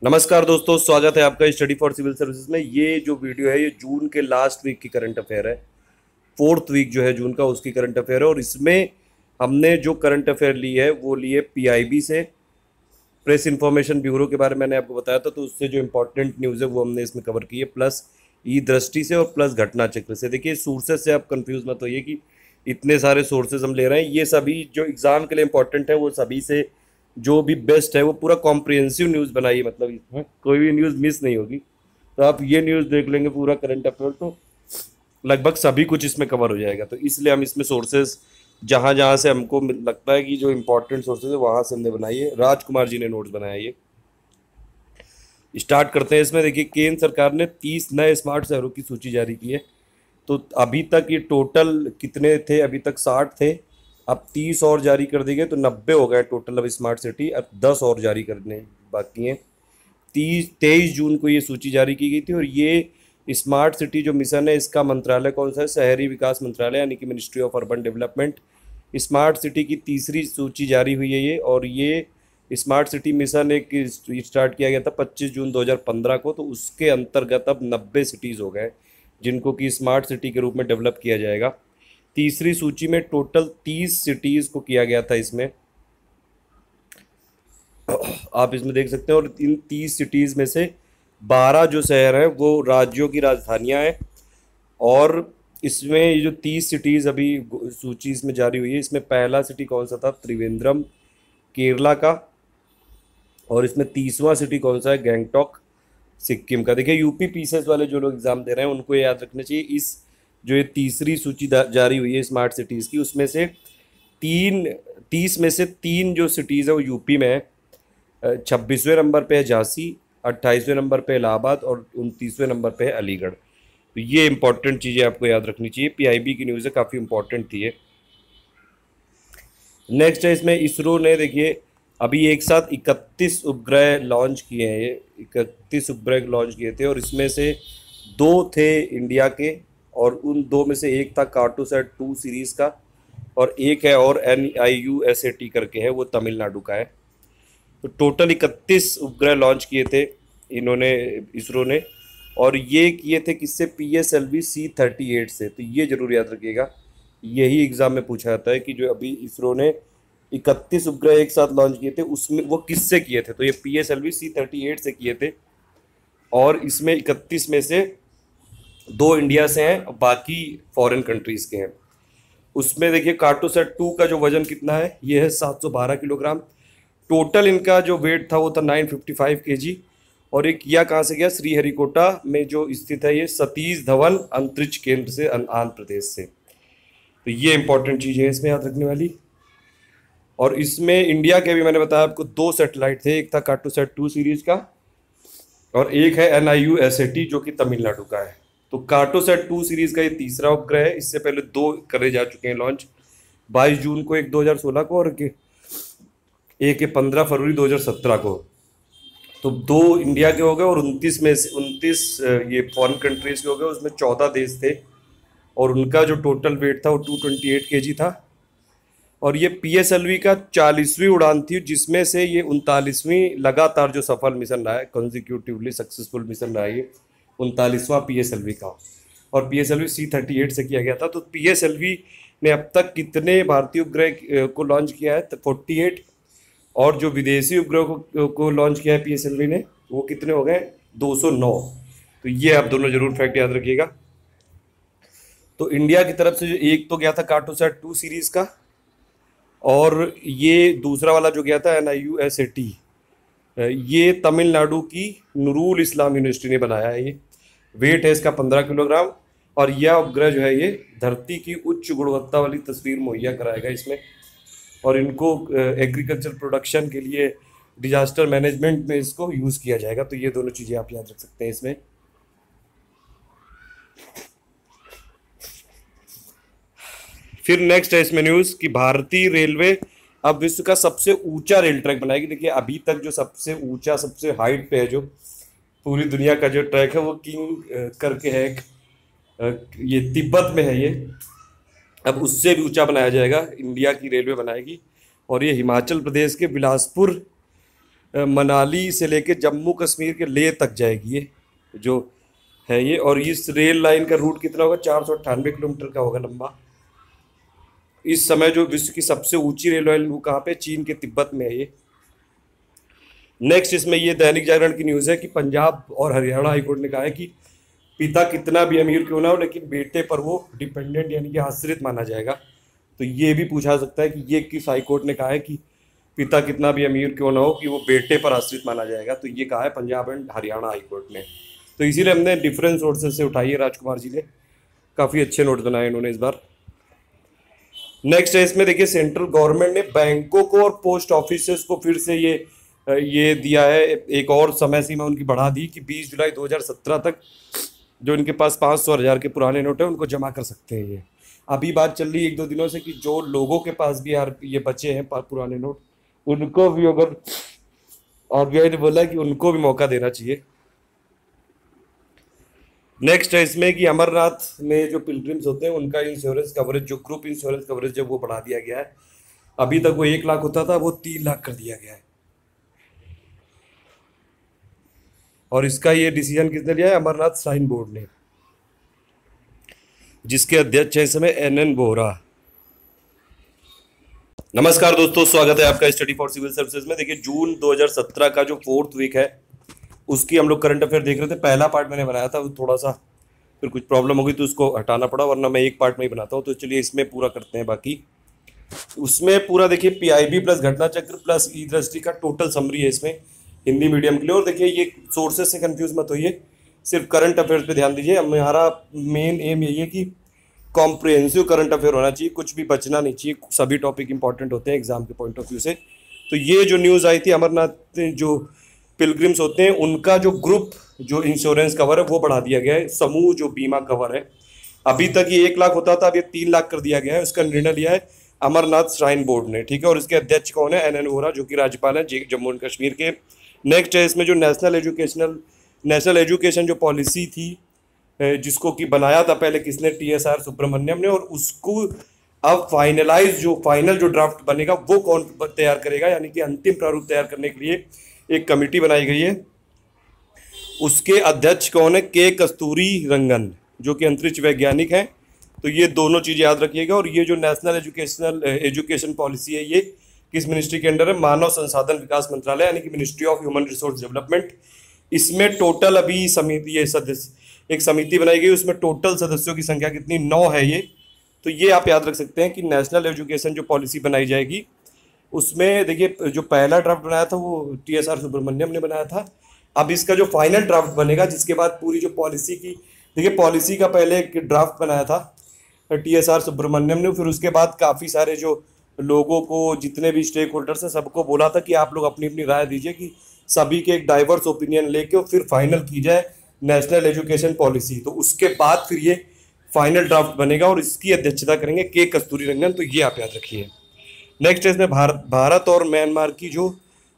नमस्कार दोस्तों, स्वागत है आपका स्टडी फॉर सिविल सर्विसेज में। ये जो वीडियो है ये जून के लास्ट वीक की करंट अफेयर है। फोर्थ वीक जो है जून का उसकी करंट अफेयर है और इसमें हमने जो करंट अफेयर ली है वो ली है पीआईबी से, प्रेस इन्फॉर्मेशन ब्यूरो के बारे में मैंने आपको बताया था, तो उससे जो इंपॉर्टेंट न्यूज़ है वो हमने इसमें कवर की है, प्लस ई दृष्टि से और प्लस घटना चक्र से। देखिए, सोर्सेज से आप कंफ्यूज मत होइए कि इतने सारे सोर्सेज हम ले रहे हैं। ये सभी जो एग्ज़ाम के लिए इंपॉर्टेंट है वो सभी से जो भी बेस्ट है वो पूरा कॉम्प्रिहेंसिव न्यूज़ बनाइए, मतलब इसमें कोई भी न्यूज़ मिस नहीं होगी। तो आप ये न्यूज़ देख लेंगे पूरा करंट अफेयर, तो लगभग सभी कुछ इसमें कवर हो जाएगा। तो इसलिए हम इसमें सोर्सेज जहाँ जहाँ से हमको लगता है कि जो इंपॉर्टेंट सोर्सेज है वहाँ से हमने बनाई है। राजकुमार जी ने नोट्स बनाया ये। स्टार्ट करते हैं इसमें। देखिए, केंद्र सरकार ने 30 नए स्मार्ट शहरों की सूची जारी की है। तो अभी तक ये टोटल कितने थे? अभी तक 60 थे, अब 30 और जारी कर दिए गए तो 90 हो गए टोटल अब स्मार्ट सिटी। अब 10 और जारी करने बाकी हैं। 23 जून को ये सूची जारी की गई थी और ये स्मार्ट सिटी जो मिशन है इसका मंत्रालय कौन सा है? शहरी विकास मंत्रालय, यानी कि ministry of urban development. Smart city की तीसरी सूची जारी हुई है ये, और ये स्मार्ट सिटी मिशन एक स्टार्ट किया गया था 25 जून 2015 को। तो उसके अंतर्गत अब 90 सिटीज़ हो गए जिनको कि स्मार्ट सिटी के रूप में डेवलप किया जाएगा। तीसरी सूची में टोटल 30 सिटीज़ को किया गया था इसमें, आप इसमें देख सकते हैं। और इन 30 सिटीज़ में से 12 जो शहर हैं वो राज्यों की राजधानियां हैं। और इसमें ये जो 30 सिटीज़ अभी सूची इसमें जारी हुई है, इसमें पहला सिटी कौन सा था? त्रिवेंद्रम, केरला का। और इसमें 30वां सिटी कौन सा है? गैंगटॉक, सिक्किम का। देखिए, यूपी पीसेस वाले जो लोग एग्जाम दे रहे हैं उनको ये याद रखना चाहिए, इस जो ये तीसरी सूची जारी हुई है स्मार्ट सिटीज़ की, उसमें से 30 में से 3 जो सिटीज़ है वो यूपी में है। 26वें नंबर पे है झांसी, 28वें नंबर पे इलाहाबाद और 29वें नंबर पे है अलीगढ़। तो ये इंपॉर्टेंट चीज़ें आपको याद रखनी चाहिए। पीआईबी की न्यूज़ है, काफ़ी इंपॉर्टेंट थी ये। नेक्स्ट है इसमें इसरो ने, देखिए अभी एक साथ 31 उपग्रह लॉन्च किए हैं। ये 31 उपग्रह लॉन्च किए थे और इसमें से 2 थे इंडिया के, और उन 2 में से एक था कार्टोसैट 2 सीरीज़ का और एक है और NIUSAT करके है, वो तमिलनाडु का है। तो टोटल 31 उपग्रह लॉन्च किए थे इन्होंने, इसरो ने। और ये किए थे किससे? PSLV C-38 से। तो ये जरूर याद रखिएगा, यही एग्जाम में पूछा जाता है कि जो अभी इसरो ने 31 उपग्रह एक साथ लॉन्च किए थे उसमें वो किससे किए थे? तो ये PSLV C-38 से किए थे। और इसमें 31 में से 2 इंडिया से हैं और बाकी फॉरेन कंट्रीज़ के हैं। उसमें देखिए, कार्टोसैट 2 का जो वजन कितना है? ये है 712 किलोग्राम। टोटल इनका जो वेट था वो था 955 kg। और ये किया कहाँ से गया? श्रीहरिकोटा में जो स्थित है ये सतीश धवन अंतरिक्ष केंद्र से, आंध्र प्रदेश से। तो ये इंपॉर्टेंट चीज़ है इसमें याद रखने वाली। और इसमें इंडिया के भी मैंने बताया आपको 2 सैटेलाइट थे, एक था कार्टोसैट 2 सीरीज का और एक है NIUSAT जो कि तमिलनाडु का है। तो कार्टोसैट 2 सीरीज का ये तीसरा उपग्रह है। इससे पहले 2 करे जा चुके हैं लॉन्च, 22 जून को एक 2016 को और एक 15 फरवरी 2017 को। तो 2 इंडिया के हो गए और 29 में से 29 ये फॉरेन कंट्रीज के हो गए। उसमें 14 देश थे और उनका जो टोटल वेट था वो 228 kg था। और ये PSLV का 40वीं उड़ान थी, जिसमें से ये 39वीं लगातार जो सफल मिशन रहा है, कंजिक्यूटिवली सक्सेसफुल मिशन रहा है ये 39वां PSLV का। और PSLV C-38 से किया गया था। तो PSLV ने अब तक कितने भारतीय उपग्रह को लॉन्च किया है? 48। और जो विदेशी उपग्रह को लॉन्च किया है PSLV ने वो कितने हो गए? 209। तो ये आप दोनों जरूर फैक्ट याद रखिएगा। तो इंडिया की तरफ से जो एक तो गया था कार्टोसैट 2 सीरीज का, और ये दूसरा वाला जो गया था NIUSAT, ये तमिलनाडु की नूरुल इस्लाम यूनिवर्सिटी ने बनाया है। ये वेट है इसका 15 किलोग्राम। और यह उपग्रह जो है ये धरती की उच्च गुणवत्ता वाली तस्वीर मुहैया कराएगा इसमें, और इनको एग्रीकल्चर प्रोडक्शन के लिए, डिजास्टर मैनेजमेंट में इसको यूज़ किया जाएगा। तो ये दोनों चीज़ें आप याद रख सकते हैं इसमें। फिर नेक्स्ट है इसमें न्यूज़ कि भारतीय रेलवे अब विश्व का सबसे ऊंचा रेल ट्रैक बनाएगी। देखिए, अभी तक जो सबसे ऊंचा, सबसे हाइट पे है जो पूरी दुनिया का जो ट्रैक है वो किंग करके है ये तिब्बत में है ये। अब उससे भी ऊंचा बनाया जाएगा, इंडिया की रेलवे बनाएगी। और ये हिमाचल प्रदेश के बिलासपुर मनाली से लेके जम्मू कश्मीर के लेह तक जाएगी ये जो है ये। और इस रेल लाइन का रूट कितना होगा, 498 किलोमीटर का होगा लंबा। इस समय जो विश्व की सबसे ऊंची रेल लाइन वो कहाँ पे, चीन के तिब्बत में है ये। नेक्स्ट इसमें ये दैनिक जागरण की न्यूज़ है कि पंजाब और हरियाणा हाईकोर्ट ने कहा है कि पिता कितना भी अमीर क्यों ना हो लेकिन बेटे पर वो डिपेंडेंट यानी कि आश्रित माना जाएगा। तो ये भी पूछा सकता है कि ये किस हाईकोर्ट ने कहा है कि पिता कितना भी अमीर क्यों ना हो कि वो बेटे पर आश्रित माना जाएगा। तो ये कहा है पंजाब एंड हरियाणा हाईकोर्ट ने। तो इसीलिए हमने डिफरेंट सोर्सेज से उठाई है, राजकुमार जी ने काफ़ी अच्छे नोट बनाए इन्होंने इस बार। नेक्स्ट है इसमें देखिए, सेंट्रल गवर्नमेंट ने बैंकों को और पोस्ट ऑफिस को फिर से ये दिया है, एक और समय सीमा उनकी बढ़ा दी कि 20 जुलाई 2017 तक जो इनके पास 500-1000 के पुराने नोट हैं उनको जमा कर सकते हैं। ये अभी बात चल रही है 1-2 दिनों से कि जो लोगों के पास भी यार ये बचे हैं पुराने नोट, उनको भी अगर आरबीआई ने बोला कि उनको भी मौका देना चाहिए। नेक्स्ट है इसमें कि अमरनाथ में जो पिलग्रिम्स होते हैं उनका इंश्योरेंस कवरेज, जो ग्रुप इंश्योरेंस कवरेज है वो बढ़ा दिया गया है। अभी तक वो 1 लाख होता था, वो 3 लाख कर दिया गया है। और इसका ये डिसीजन किसने लिया है, अमरनाथ श्राइन बोर्ड ने, जिसके अध्यक्ष है इस समय NN बोहरा। नमस्कार दोस्तों, स्वागत है आपका स्टडी फॉर सिविल सर्विसेज में। देखिए जून 2017 का जो 4th वीक है उसकी हम लोग करंट अफेयर देख रहे थे। पहला पार्ट मैंने बनाया था, वो थोड़ा सा फिर कुछ प्रॉब्लम हो गई तो उसको हटाना पड़ा, वरना मैं एक पार्ट में ही बनाता हूँ। तो चलिए इसमें पूरा करते हैं। बाकी उसमें पूरा देखिए PIB प्लस घटना चक्र प्लस ई दृष्टि का टोटल समरी है इसमें हिंदी मीडियम के लिए। और देखिए ये सोर्सेज से कंफ्यूज मत होइए, सिर्फ करंट अफेयर्स पे ध्यान दीजिए। हमारा मेन एम यही है कि कॉम्प्रिहेंसिव करंट अफेयर होना चाहिए, कुछ भी बचना नहीं चाहिए। सभी टॉपिक इंपॉर्टेंट होते हैं एग्जाम के पॉइंट ऑफ व्यू से। तो ये जो न्यूज़ आई थी, अमरनाथ जो पिलग्रिम्स होते हैं उनका जो ग्रुप जो इंश्योरेंस कवर है वो बढ़ा दिया गया है, समूह जो बीमा कवर है। अभी तक ये 1 लाख होता था, अब ये 3 लाख कर दिया गया है। उसका निर्णय लिया है अमरनाथ श्राइन बोर्ड ने, ठीक है। और इसके अध्यक्ष कौन है, NN बोहरा, जो कि राज्यपाल है जम्मू एंड कश्मीर के। नेक्स्ट है इसमें जो नेशनल एजुकेशन जो पॉलिसी थी जिसको कि बनाया था पहले किसने, TSR सुब्रमण्यम ने। और उसको अब फाइनल जो ड्राफ्ट बनेगा वो कौन तैयार करेगा, यानी कि अंतिम प्रारूप तैयार करने के लिए एक कमेटी बनाई गई है। उसके अध्यक्ष कौन है, के कस्तूरी रंगन, जो कि अंतरिक्ष वैज्ञानिक हैं। तो ये दोनों चीज़ याद रखिएगा। और ये जो नेशनल एजुकेशन पॉलिसी है ये किस मिनिस्ट्री के अंडर है, मानव संसाधन विकास मंत्रालय यानी कि ministry of human resource development. इसमें टोटल अभी एक समिति बनाई गई, उसमें टोटल सदस्यों की संख्या कितनी, 9 है ये। तो ये आप याद रख सकते हैं कि नेशनल एजुकेशन जो पॉलिसी बनाई जाएगी उसमें देखिए जो पहला ड्राफ्ट बनाया था वो TSR सुब्रमण्यम ने बनाया था। अब इसका जो फाइनल ड्राफ्ट बनेगा जिसके बाद पूरी जो पॉलिसी की, देखिए पॉलिसी का पहले एक ड्राफ्ट बनाया था TSR सुब्रमण्यम ने, फिर उसके बाद काफ़ी सारे जो लोगों को, जितने भी स्टेक होल्डर्स हैं, सबको बोला था कि आप लोग अपनी अपनी राय दीजिए, कि सभी के एक डाइवर्स ओपिनियन लेके और फिर फाइनल की जाए नेशनल एजुकेशन पॉलिसी। तो उसके बाद फिर ये फाइनल ड्राफ्ट बनेगा और इसकी अध्यक्षता करेंगे के कस्तूरी रंगन। तो ये आप याद रखिए। नेक्स्ट है इसमें भारत और म्यांमार की जो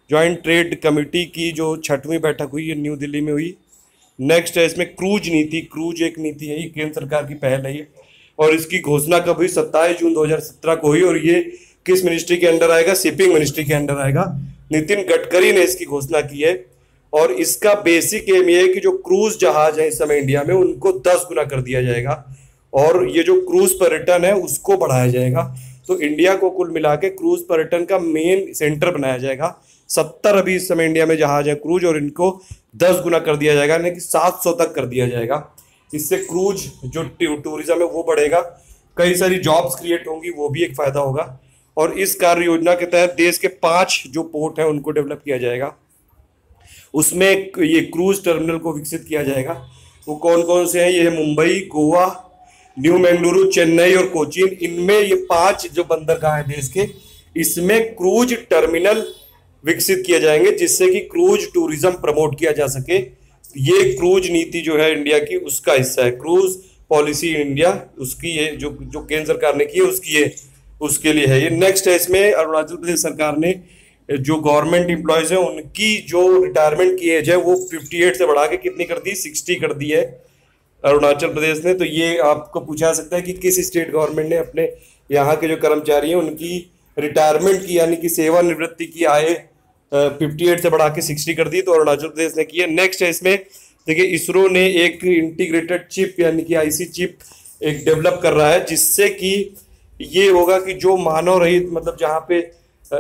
जॉइंट ट्रेड कमेटी की जो 6वीं बैठक हुई, ये न्यू दिल्ली में हुई। नेक्स्ट है इसमें क्रूज नीति, क्रूज एक नीति है, ये केंद्र सरकार की पहल है ये। और इसकी घोषणा कब हुई, 27 जून 2017 को हुई। और ये किस मिनिस्ट्री के अंडर आएगा, शिपिंग मिनिस्ट्री के अंडर आएगा। नितिन गडकरी ने इसकी घोषणा की है। और इसका बेसिक एम ये है कि जो क्रूज जहाज है इस समय इंडिया में उनको 10 गुना कर दिया जाएगा और ये जो क्रूज पर्यटन है उसको बढ़ाया जाएगा। तो इंडिया को कुल मिला के क्रूज पर्यटन का मेन सेंटर बनाया जाएगा। 70 अभी इस समय इंडिया में जहाज है क्रूज, और इनको 10 गुना कर दिया जाएगा, यानी कि 700 तक कर दिया जाएगा। इससे क्रूज जो टूरिज्म है वो बढ़ेगा, कई सारी जॉब्स क्रिएट होंगी, वो भी एक फायदा होगा। और इस कार्य योजना के तहत देश के 5 जो पोर्ट हैं उनको डेवलप किया जाएगा। उसमें ये क्रूज टर्मिनल को विकसित किया जाएगा। वो कौन कौन से हैं, ये है मुंबई, गोवा, न्यू मंगलुरु, चेन्नई और कोचीन। इनमें ये 5 जो बंदरगाह हैं देश के, इसमें क्रूज टर्मिनल विकसित किए जाएंगे जिससे कि क्रूज टूरिज्म प्रमोट किया जा सके। ये क्रूज नीति जो है इंडिया की उसका हिस्सा है, क्रूज पॉलिसी इंडिया उसकी ये जो केंद्र सरकार ने की है उसकी ये उसके लिए है ये। नेक्स्ट है इसमें अरुणाचल प्रदेश सरकार ने जो गवर्नमेंट एम्प्लॉयज हैं उनकी जो रिटायरमेंट की एज है वो 58 से बढ़ा के कितनी कर दी, 60 कर दी है अरुणाचल प्रदेश ने। तो ये आपको पूछा सकता है कि किस स्टेट गवर्नमेंट ने अपने यहाँ के जो कर्मचारी हैं उनकी रिटायरमेंट की यानी कि सेवानिवृत्ति की आय 58 से बढ़ा के 60 कर दी, तो अरुणाचल प्रदेश ने की है। नेक्स्ट है इसमें देखिए, इसरो ने एक इंटीग्रेटेड चिप यानी कि आईसी चिप एक डेवलप कर रहा है, जिससे कि ये होगा कि जो मानव रहित मतलब जहाँ पे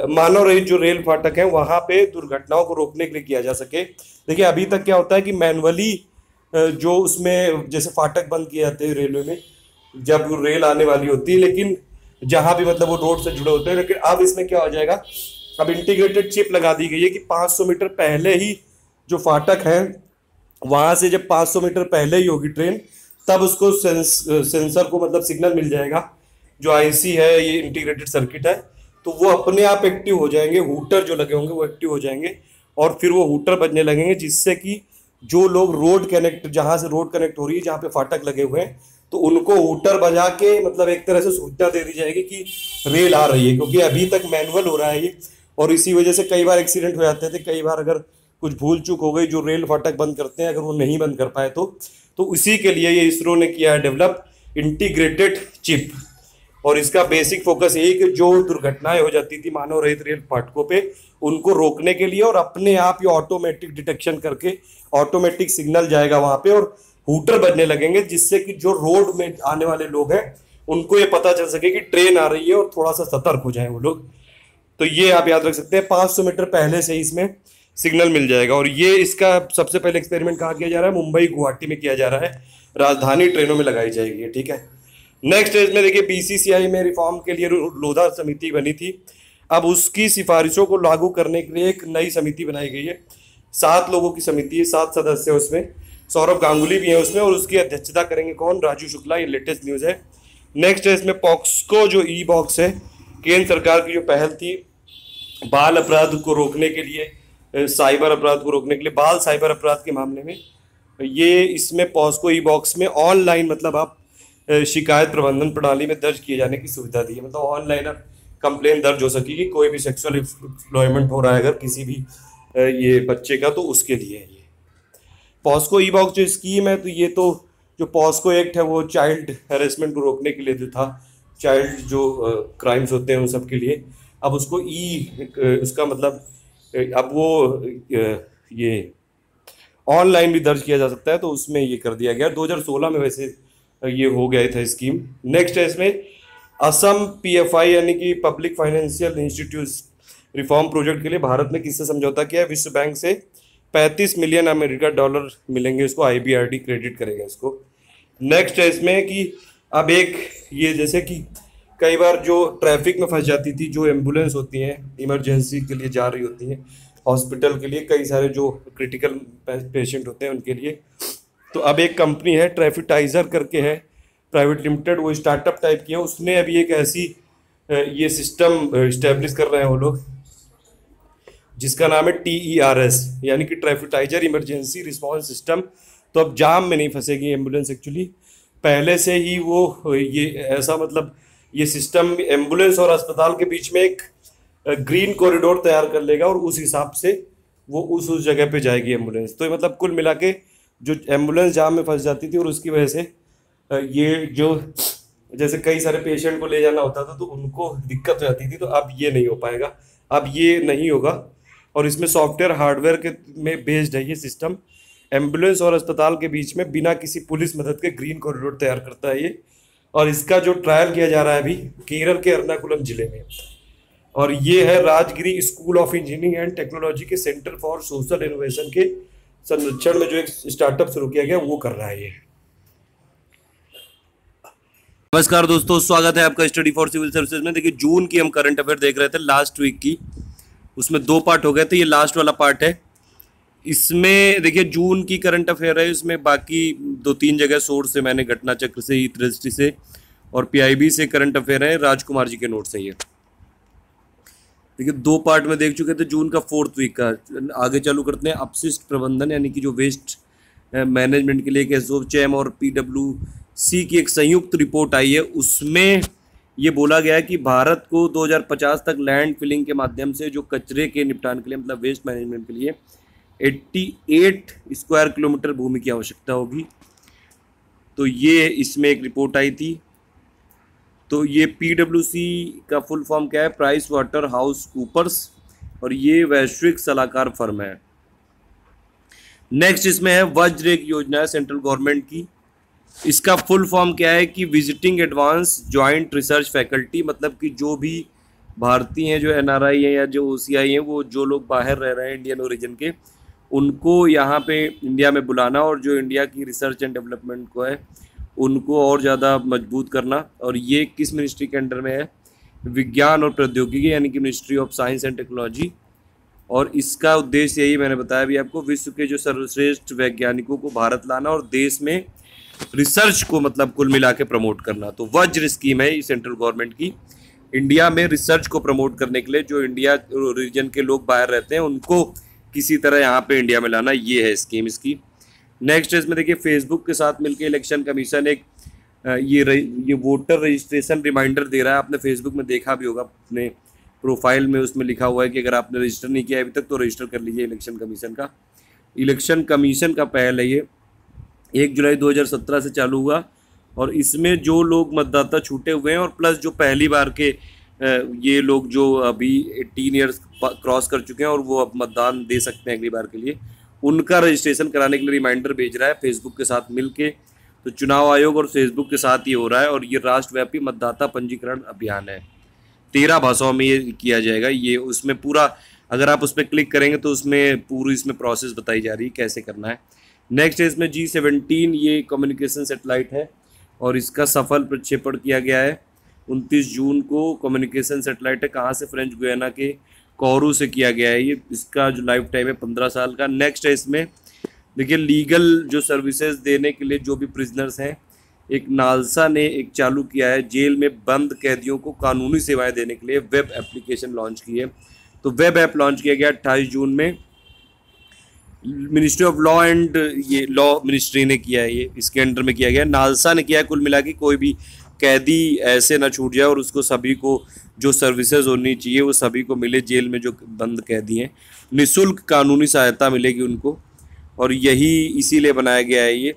मानव रहित जो रेल फाटक है वहां पे दुर्घटनाओं को रोकने के लिए किया जा सके। देखिए अभी तक क्या होता है कि मैनुअली जो उसमें जैसे फाटक बंद किए जाते हैं रेलवे में जब रेल आने वाली होती है, लेकिन जहां भी मतलब वो रोड से जुड़े होते हैं, लेकिन अब इसमें क्या हो जाएगा, अब इंटीग्रेटेड चिप लगा दी गई है कि 500 मीटर पहले ही जो फाटक है वहां से जब 500 मीटर पहले ही होगी ट्रेन, तब उसको सेंसर को मतलब सिग्नल मिल जाएगा, जो आईसी है ये इंटीग्रेटेड सर्किट है, तो वो अपने आप एक्टिव हो जाएंगे, हूटर जो लगे होंगे वो एक्टिव हो जाएंगे और फिर वो हूटर बजने लगेंगे, जिससे कि जो लोग रोड कनेक्ट जहां से रोड कनेक्ट हो रही है जहां पे फाटक लगे हुए हैं, तो उनको हूटर बजा के मतलब एक तरह से सूचना दे दी जाएगी कि रेल आ रही है, क्योंकि अभी तक मैनुअल हो रहा है ये, और इसी वजह से कई बार एक्सीडेंट हो जाते थे। कई बार अगर कुछ भूल चूक हो गई, जो रेल फाटक बंद करते हैं अगर वो नहीं बंद कर पाए तो उसी के लिए ये इसरो ने किया है डेवलप इंटीग्रेटेड चिप। और इसका बेसिक फोकस यही कि जो दुर्घटनाएं हो जाती थी मानव रहित रेल फाटकों पे, उनको रोकने के लिए, और अपने आप ये ऑटोमेटिक डिटेक्शन करके ऑटोमेटिक सिग्नल जाएगा वहां पे और हूटर बजने लगेंगे, जिससे कि जो रोड में आने वाले लोग हैं उनको ये पता चल सके कि ट्रेन आ रही है और थोड़ा सा सतर्क हो जाए वो लोग। तो ये आप याद रख सकते हैं, 500 मीटर पहले से ही इसमें सिग्नल मिल जाएगा। और ये इसका सबसे पहले एक्सपेरिमेंट कहाँ किया जा रहा है, मुंबई गुवाहाटी में किया जा रहा है, राजधानी ट्रेनों में लगाई जाएगी, ठीक है। नेक्स्ट इसमें देखिए, बीसीसीआई में रिफॉर्म के लिए लोधा समिति बनी थी, अब उसकी सिफारिशों को लागू करने के लिए एक नई समिति बनाई गई है। 7 लोगों की समिति है, 7 सदस्य है उसमें, सौरभ गांगुली भी है उसमें, और उसकी अध्यक्षता करेंगे कौन, राजू शुक्ला। ये लेटेस्ट न्यूज़ है। नेक्स्ट है इसमें पॉक्सको जो ई बॉक्स है, केंद्र सरकार की जो पहल थी बाल अपराध को रोकने के लिए, साइबर अपराध को रोकने के लिए, बाल साइबर अपराध के मामले में, ये इसमें पॉक्सको ई बॉक्स में ऑनलाइन मतलब आप शिकायत प्रबंधन प्रणाली में दर्ज किए जाने की सुविधा दी है। मतलब ऑनलाइन अब कंप्लेन दर्ज हो सकेगी, कोई भी सेक्सुअल एम्प्लॉयमेंट हो रहा है अगर किसी भी ये बच्चे का, तो उसके लिए है ये पॉस्को ई बॉक्स जो स्कीम है। तो ये तो जो पॉस्को एक्ट है वो चाइल्ड हैरेसमेंट को रोकने के लिए जो था, चाइल्ड जो क्राइम्स होते हैं उन सब के लिए, अब उसको उसका मतलब अब वो ये ऑनलाइन भी दर्ज किया जा सकता है, तो उसमें ये कर दिया गया। 2016 में वैसे ये हो गया था स्कीम। नेक्स्ट है इसमें असम पीएफआई यानी कि public financial institute reform project के लिए भारत ने किससे समझौता किया है, विश्व बैंक से 35 मिलियन अमेरिका डॉलर मिलेंगे इसको, आईबीआरडी क्रेडिट करेगा इसको। नेक्स्ट है इसमें कि अब एक ये जैसे कि कई बार जो ट्रैफिक में फंस जाती थी, जो एम्बुलेंस होती हैं इमरजेंसी के लिए जा रही होती हैं हॉस्पिटल के लिए, कई सारे जो क्रिटिकल पेशेंट होते हैं उनके लिए, तो अब एक कंपनी है ट्रैफिटाइजर करके है प्राइवेट लिमिटेड, वो स्टार्टअप टाइप की है, उसने अभी एक ऐसी ये सिस्टम इस्टेब्लिश कर रहे हैं वो लोग, जिसका नाम है TERS यानी कि ट्रैफिटाइजर इमरजेंसी रिस्पॉन्स सिस्टम। तो अब जाम में नहीं फंसेगी एम्बुलेंस, एक्चुअली पहले से ही वो ये ऐसा मतलब ये सिस्टम एम्बुलेंस और अस्पताल के बीच में एक ग्रीन कॉरिडोर तैयार कर लेगा और उस हिसाब से वो उस जगह पे जाएगी एम्बुलेंस। तो मतलब कुल मिला के जो एम्बुलेंस जाम में फंस जाती थी और उसकी वजह से ये जो जैसे कई सारे पेशेंट को ले जाना होता था तो उनको दिक्कत हो जाती थी, तो अब ये नहीं हो पाएगा, अब ये नहीं होगा। और इसमें सॉफ्टवेयर हार्डवेयर के में बेस्ड है ये सिस्टम, एम्बुलेंस और अस्पताल के बीच में बिना किसी पुलिस मदद के ग्रीन कॉरिडोर तैयार करता है ये। और इसका जो ट्रायल किया जा रहा है अभी केरल के एर्नाकुलम जिले में, और ये है Rajagiri school of engineering and technology के सेंटर फॉर सोशल इनोवेशन के संरक्षण में जो एक स्टार्टअप शुरू किया गया वो कर रहा है ये। नमस्कार दोस्तों, स्वागत है आपका स्टडी फॉर सिविल सर्विसेज में। देखिए जून की हम करंट अफेयर देख रहे थे लास्ट वीक की, उसमें 2 पार्ट हो गए थे, ये लास्ट वाला पार्ट है। इसमें देखिए जून की करंट अफेयर है, इसमें बाकी 2-3 जगह सोर्स से मैंने घटना चक्र से, हित रजिस्ट्री से और PIB से करंट अफेयर है, राजकुमार जी के नोट से। ये देखिए 2 पार्ट में देख चुके थे जून का 4th वीक का। आगे चालू करते हैं। अपशिष्ट प्रबंधन यानी कि जो वेस्ट मैनेजमेंट के लिए एक एसोचैम और PwC की एक संयुक्त रिपोर्ट आई है, उसमें ये बोला गया है कि भारत को 2050 तक लैंड फिलिंग के माध्यम से जो कचरे के निपटान के लिए मतलब वेस्ट मैनेजमेंट के लिए 88 स्क्वायर किलोमीटर भूमि की आवश्यकता होगी। तो ये इसमें एक रिपोर्ट आई थी। तो ये PwC का फुल फॉर्म क्या है, प्राइस वाटर हाउस कूपर्स, और ये वैश्विक सलाहकार फर्म है। नेक्स्ट इसमें है वज्र, एक योजना है सेंट्रल गवर्नमेंट की। इसका फुल फॉर्म क्या है कि visiting advance joint research faculty, मतलब कि जो भी भारतीय हैं, जो एनआरआई हैं या जो ओसीआई हैं, वो जो लोग बाहर रह रहे हैं इंडियन ओरिजिन के, उनको यहाँ पे इंडिया में बुलाना और जो इंडिया की रिसर्च एंड डेवलपमेंट को है उनको और ज़्यादा मजबूत करना। और ये किस मिनिस्ट्री के अंडर में है? विज्ञान और प्रौद्योगिकी, यानी कि ministry of science and technology. और इसका उद्देश्य यही मैंने बताया भी आपको, विश्व के जो सर्वश्रेष्ठ वैज्ञानिकों को भारत लाना और देश में रिसर्च को मतलब कुल मिला के प्रमोट करना। तो वज्र स्कीम है सेंट्रल गवर्नमेंट की, इंडिया में रिसर्च को प्रमोट करने के लिए जो इंडिया रीजन के लोग बाहर रहते हैं उनको किसी तरह यहाँ पे इंडिया में लाना, ये है स्कीम इसकी। नेक्स्ट इसमें देखिए, फेसबुक के साथ मिलकर इलेक्शन कमीशन एक ये वोटर रजिस्ट्रेशन रिमाइंडर दे रहा है। आपने फेसबुक में देखा भी होगा, अपने प्रोफाइल में उसमें लिखा हुआ है कि अगर आपने रजिस्टर नहीं किया अभी तक तो रजिस्टर कर लीजिए इलेक्शन कमीशन का। इलेक्शन कमीशन का पहल है ये, 1 जुलाई 2017 से चालू हुआ। और इसमें जो लोग मतदाता छूटे हुए हैं और प्लस जो पहली बार के ये लोग जो अभी 18 ईयर्स क्रॉस कर चुके हैं और वो अब मतदान दे सकते हैं अगली बार के लिए, उनका रजिस्ट्रेशन कराने के लिए रिमाइंडर भेज रहा है फेसबुक के साथ मिलके। तो चुनाव आयोग और फेसबुक के साथ ये हो रहा है और ये राष्ट्रव्यापी मतदाता पंजीकरण अभियान है। 13 भाषाओं में ये किया जाएगा। ये उसमें पूरा, अगर आप उस पर क्लिक करेंगे तो उसमें पूरी इसमें प्रोसेस बताई जा रही है कैसे करना है। नेक्स्ट है इसमें G17, ये कम्युनिकेशन सेटेलाइट है और इसका सफल प्रक्षेपण किया गया है 29 जून को। कम्युनिकेशन सेटेलाइट है, कहाँ से? फ्रेंच गुयाना के कोरू से किया गया है ये। इसका जो लाइफ टाइम है 15 साल का। नेक्स्ट है इसमें देखिए, लीगल जो सर्विसेज देने के लिए जो भी प्रिजनर्स हैं, एक नालसा ने एक चालू किया है, जेल में बंद कैदियों को कानूनी सेवाएं देने के लिए वेब एप्लीकेशन लॉन्च की है। तो वेब ऐप लॉन्च किया गया 28 जून में, मिनिस्ट्री ऑफ लॉ एंड ये लॉ मिनिस्ट्री ने किया है, ये इसके अंडर में किया गया, नालसा ने किया है। कुल मिला के कोई भी कैदी ऐसे ना छूट जाए और उसको सभी को जो सर्विसेज होनी चाहिए वो सभी को मिले, जेल में जो बंद कैदी हैं निःशुल्क कानूनी सहायता मिलेगी उनको। और यही इसीलिए बनाया गया है ये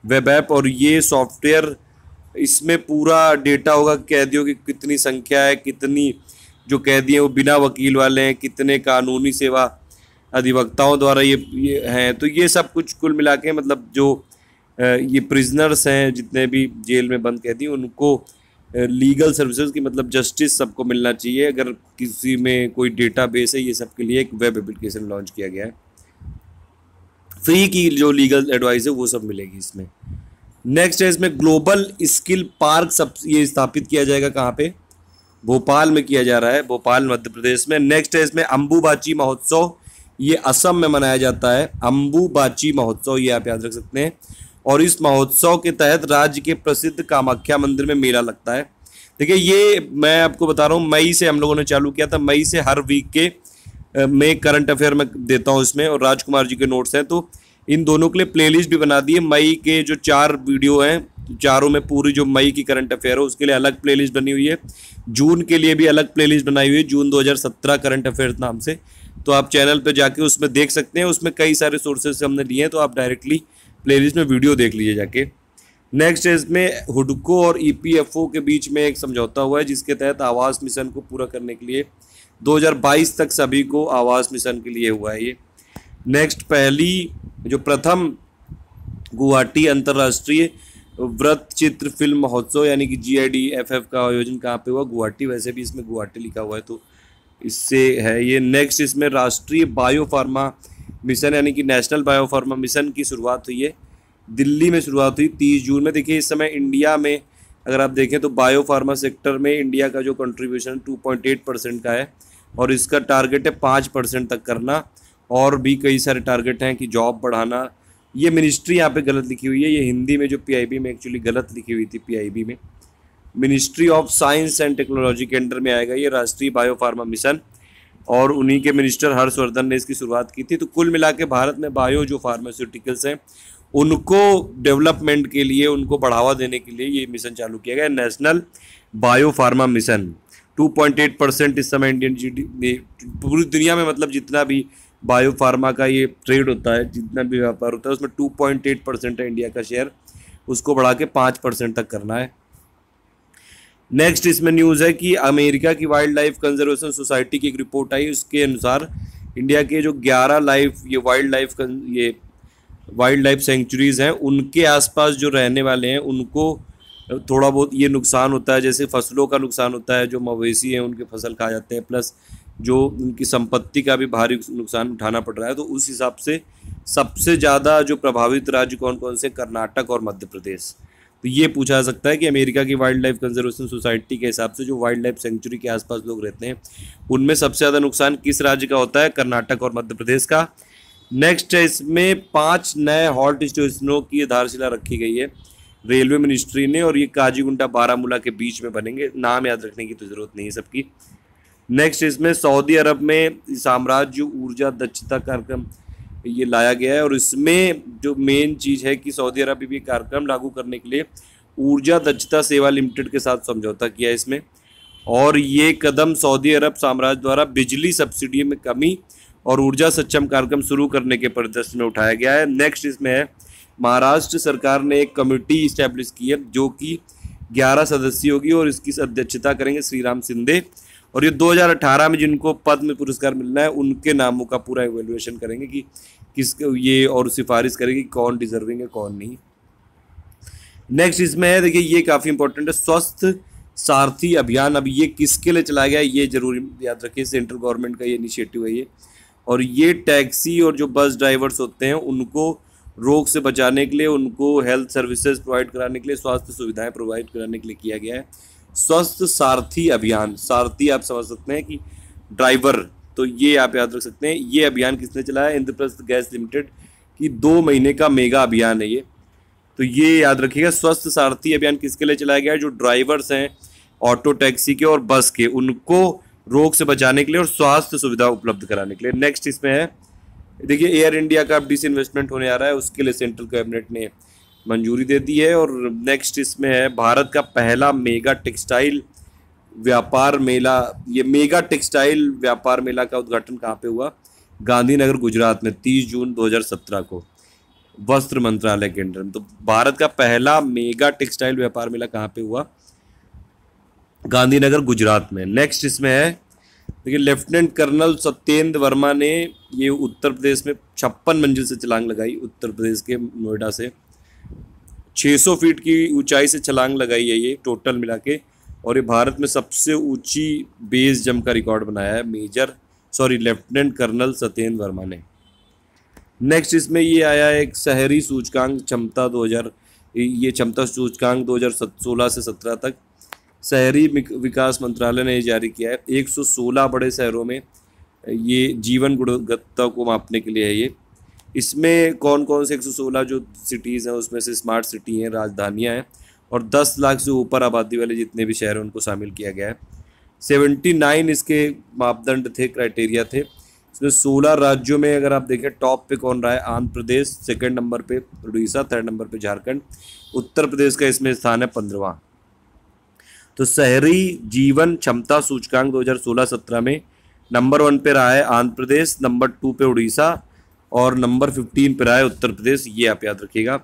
वेब ऐप। और ये सॉफ्टवेयर, इसमें पूरा डेटा होगा कैदियों की कितनी संख्या है, कितनी जो कैदी हैं वो बिना वकील वाले हैं, कितने कानूनी सेवा अधिवक्ताओं द्वारा ये हैं। तो ये सब कुछ कुल मिला के मतलब जो ये प्रिजनर्स हैं जितने भी जेल में बंद कैदी, उनको लीगल सर्विसेज की मतलब जस्टिस सबको मिलना चाहिए। अगर किसी में कोई डेटाबेस है, ये सब के लिए एक वेब एप्लीकेशन लॉन्च किया गया है। फ्री की जो लीगल एडवाइस है वो सब मिलेगी इसमें। नेक्स्ट है इसमें ग्लोबल स्किल पार्क, सब ये स्थापित किया जाएगा कहाँ पे? भोपाल में किया जा रहा है, भोपाल मध्य प्रदेश में। नेक्स्ट है इसमें अम्बुबाची महोत्सव, ये असम में मनाया जाता है। अम्बुबाची महोत्सव ये आप याद रख सकते हैं। और इस महोत्सव के तहत राज्य के प्रसिद्ध कामाख्या मंदिर में मेला लगता है। देखिए ये मैं आपको बता रहा हूँ, मई से हम लोगों ने चालू किया था, मई से हर वीक के मैं करंट अफेयर में देता हूँ इसमें, और राजकुमार जी के नोट्स हैं। तो इन दोनों के लिए प्लेलिस्ट भी बना दी है। मई के जो 4 वीडियो हैं, चारों में पूरी जो मई की करंट अफेयर है उसके लिए अलग प्लेलिस्ट बनी हुई है। जून के लिए भी अलग प्लेलिस्ट बनाई हुई है, जून 2017 करंट अफेयर नाम से। तो आप चैनल पे जाके उसमें देख सकते हैं, उसमें कई सारे सोर्सेज से हमने लिए हैं, तो आप डायरेक्टली प्लेलिस्ट में वीडियो देख लीजिए जाके। नेक्स्ट है इसमें हुडको और ईपीएफओ के बीच में एक समझौता हुआ है, जिसके तहत आवास मिशन को पूरा करने के लिए 2022 तक सभी को आवास मिशन के लिए हुआ है ये। नेक्स्ट, पहली जो प्रथम गुवाहाटी अंतर्राष्ट्रीय वृत्त चित्र फिल्म महोत्सव यानी कि GIDFF का आयोजन कहाँ पे हुआ? गुवाहाटी। वैसे भी इसमें गुवाहाटी लिखा हुआ है तो इससे है ये। नेक्स्ट इसमें राष्ट्रीय बायोफार्मा मिशन यानी कि नेशनल बायोफार्मा मिशन की शुरुआत हुई है, दिल्ली में शुरुआत हुई 30 जून में। देखिए इस समय इंडिया में अगर आप देखें तो बायोफार्मा सेक्टर में इंडिया का जो कंट्रीब्यूशन 2.8% का है और इसका टारगेट है 5% तक करना। और भी कई सारे टारगेट हैं कि जॉब बढ़ाना। ये मिनिस्ट्री यहाँ पे गलत लिखी हुई है, ये हिंदी में जो PIB में एक्चुअली गलत लिखी हुई थी, PIB में ministry of science and technology के अंडर में आएगा ये राष्ट्रीय बायोफार्मा मिशन, और उन्हीं के मिनिस्टर हर्षवर्धन ने इसकी शुरुआत की थी। तो कुल मिला के भारत में बायो जो फार्मास्यूटिकल्स हैं उनको डेवलपमेंट के लिए, उनको बढ़ावा देने के लिए ये मिशन चालू किया गया, नेशनल बायो फार्मा मिशन। 2.8% इस समय इंडियन GDP पूरी दुनिया में मतलब जितना भी बायो फार्मा का ये ट्रेड होता है, जितना भी व्यापार होता है, उसमें 2.8% है इंडिया का शेयर, उसको बढ़ा के 5% तक करना है। नेक्स्ट इसमें न्यूज़ है कि अमेरिका की वाइल्ड लाइफ कंजर्वेशन सोसाइटी की एक रिपोर्ट आई, उसके अनुसार इंडिया के जो 11 ये वाइल्ड लाइफ सेंचुरीज हैं उनके आसपास जो रहने वाले हैं उनको थोड़ा बहुत ये नुकसान होता है, जैसे फसलों का नुकसान होता है, जो मवेशी हैं उनके फसल खा जाते हैं, प्लस जो उनकी संपत्ति का भी भारी नुकसान उठाना पड़ रहा है। तो उस हिसाब से सबसे ज़्यादा जो प्रभावित राज्य कौन कौन से, कर्नाटक और मध्य प्रदेश। तो ये पूछा जा सकता है कि अमेरिका की वाइल्ड लाइफ कंजर्वेशन सोसाइटी के हिसाब से जो वाइल्ड लाइफ सेंचुरी के आसपास लोग रहते हैं उनमें सबसे ज़्यादा नुकसान किस राज्य का होता है, कर्नाटक और मध्य प्रदेश का। नेक्स्ट है इसमें 5 नए हॉट स्टेशनों की आधारशिला रखी गई है रेलवे मिनिस्ट्री ने, और ये काजीगुंडा बारामूला के बीच में बनेंगे। नाम याद रखने की तो ज़रूरत नहीं है सबकी। नेक्स्ट इसमें सऊदी अरब में साम्राज्य ऊर्जा दक्षता कार्यक्रम ये लाया गया है, और इसमें जो मेन चीज़ है कि सऊदी अरब भी कार्यक्रम लागू करने के लिए ऊर्जा दक्षता सेवा लिमिटेड के साथ समझौता किया है इसमें। और ये कदम सऊदी अरब साम्राज्य द्वारा बिजली सब्सिडी में कमी और ऊर्जा सक्षम कार्यक्रम शुरू करने के परिदृश्य में उठाया गया है। नेक्स्ट इसमें है महाराष्ट्र सरकार ने एक कमेटी इस्टेब्लिश की है जो कि 11 सदस्यीय होगी और इसकी अध्यक्षता करेंगे श्री राम शिंदे, और ये 2018 में जिनको पद्म पुरस्कार मिलना है उनके नामों का पूरा इवेल्युएशन करेंगे कि किस ये, और सिफारिश करेंगे कि कौन डिजर्विंग है कौन नहीं। नेक्स्ट इसमें है, देखिए ये काफ़ी इंपॉर्टेंट है, स्वस्थ सारथी अभियान। अब ये किसके लिए चलाया गया है ये जरूर याद रखिए, सेंट्रल गवर्नमेंट का ये इनिशिएटिव है ये, और ये टैक्सी और जो बस ड्राइवर्स होते हैं उनको रोग से बचाने के लिए, उनको हेल्थ सर्विसेज प्रोवाइड कराने के लिए, स्वास्थ्य सुविधाएं प्रोवाइड कराने के लिए किया गया है स्वस्थ सारथी अभियान। सारथी आप समझ सकते हैं कि ड्राइवर, तो ये आप याद रख सकते हैं। ये अभियान किसने चलाया, इंद्रप्रस्थ गैस लिमिटेड की 2 महीने का मेगा अभियान है ये। तो ये याद रखिएगा, स्वस्थ सारथी अभियान किसके लिए चलाया गया है, जो ड्राइवर्स हैं ऑटो टैक्सी के और बस के, उनको रोग से बचाने के लिए और स्वास्थ्य सुविधा उपलब्ध कराने के लिए। नेक्स्ट इसमें है, देखिए एयर इंडिया का अब डिसइन्वेस्टमेंट होने आ रहा है, उसके लिए सेंट्रल कैबिनेट ने मंजूरी दे दी है। और नेक्स्ट इसमें है, भारत का पहला मेगा टेक्सटाइल व्यापार मेला। ये मेगा टेक्सटाइल व्यापार मेला का उद्घाटन कहाँ पे हुआ, गांधीनगर गुजरात में 30 जून 2017 को वस्त्र मंत्रालय के अंडर में। तो भारत का पहला मेगा टेक्सटाइल व्यापार मेला कहाँ पे हुआ, गांधीनगर गुजरात में। नेक्स्ट इसमें है, देखिए लेफ्टिनेंट कर्नल सत्येंद्र वर्मा ने ये उत्तर प्रदेश में 56 मंजिल से छलांग लगाई, उत्तर प्रदेश के नोएडा से 600 फीट की ऊंचाई से छलांग लगाई है ये टोटल मिला के, और ये भारत में सबसे ऊंची बेस जंप का रिकॉर्ड बनाया है लेफ्टिनेंट कर्नल सत्येंद्र वर्मा ने। नेक्स्ट इसमें ये आया है एक शहरी सूचकांक क्षमता 2000, ये क्षमता सूचकांक 2016 से 17 तक शहरी विकास मंत्रालय ने जारी किया है। 116 बड़े शहरों में ये जीवन गुणवत्ता को मापने के लिए है ये। इसमें कौन कौन से 116 जो सिटीज़ हैं उसमें से स्मार्ट सिटी हैं, राजधानियां हैं, और 10 लाख से ऊपर आबादी वाले जितने भी शहर हैं उनको शामिल किया गया है। 79 इसके मापदंड थे, क्राइटेरिया थे। इसमें 16 राज्यों में अगर आप देखें टॉप पे कौन रहा है, आंध्र प्रदेश, सेकंड नंबर पे उड़ीसा, थर्ड नंबर पे झारखंड, उत्तर प्रदेश का इसमें स्थान है 15वां। तो शहरी जीवन क्षमता सूचकांक 2016-17 में नंबर 1 पे रहा है आंध्र प्रदेश, नंबर 2 पे उड़ीसा, और नंबर 15 पे रहा है उत्तर प्रदेश, ये आप याद रखिएगा।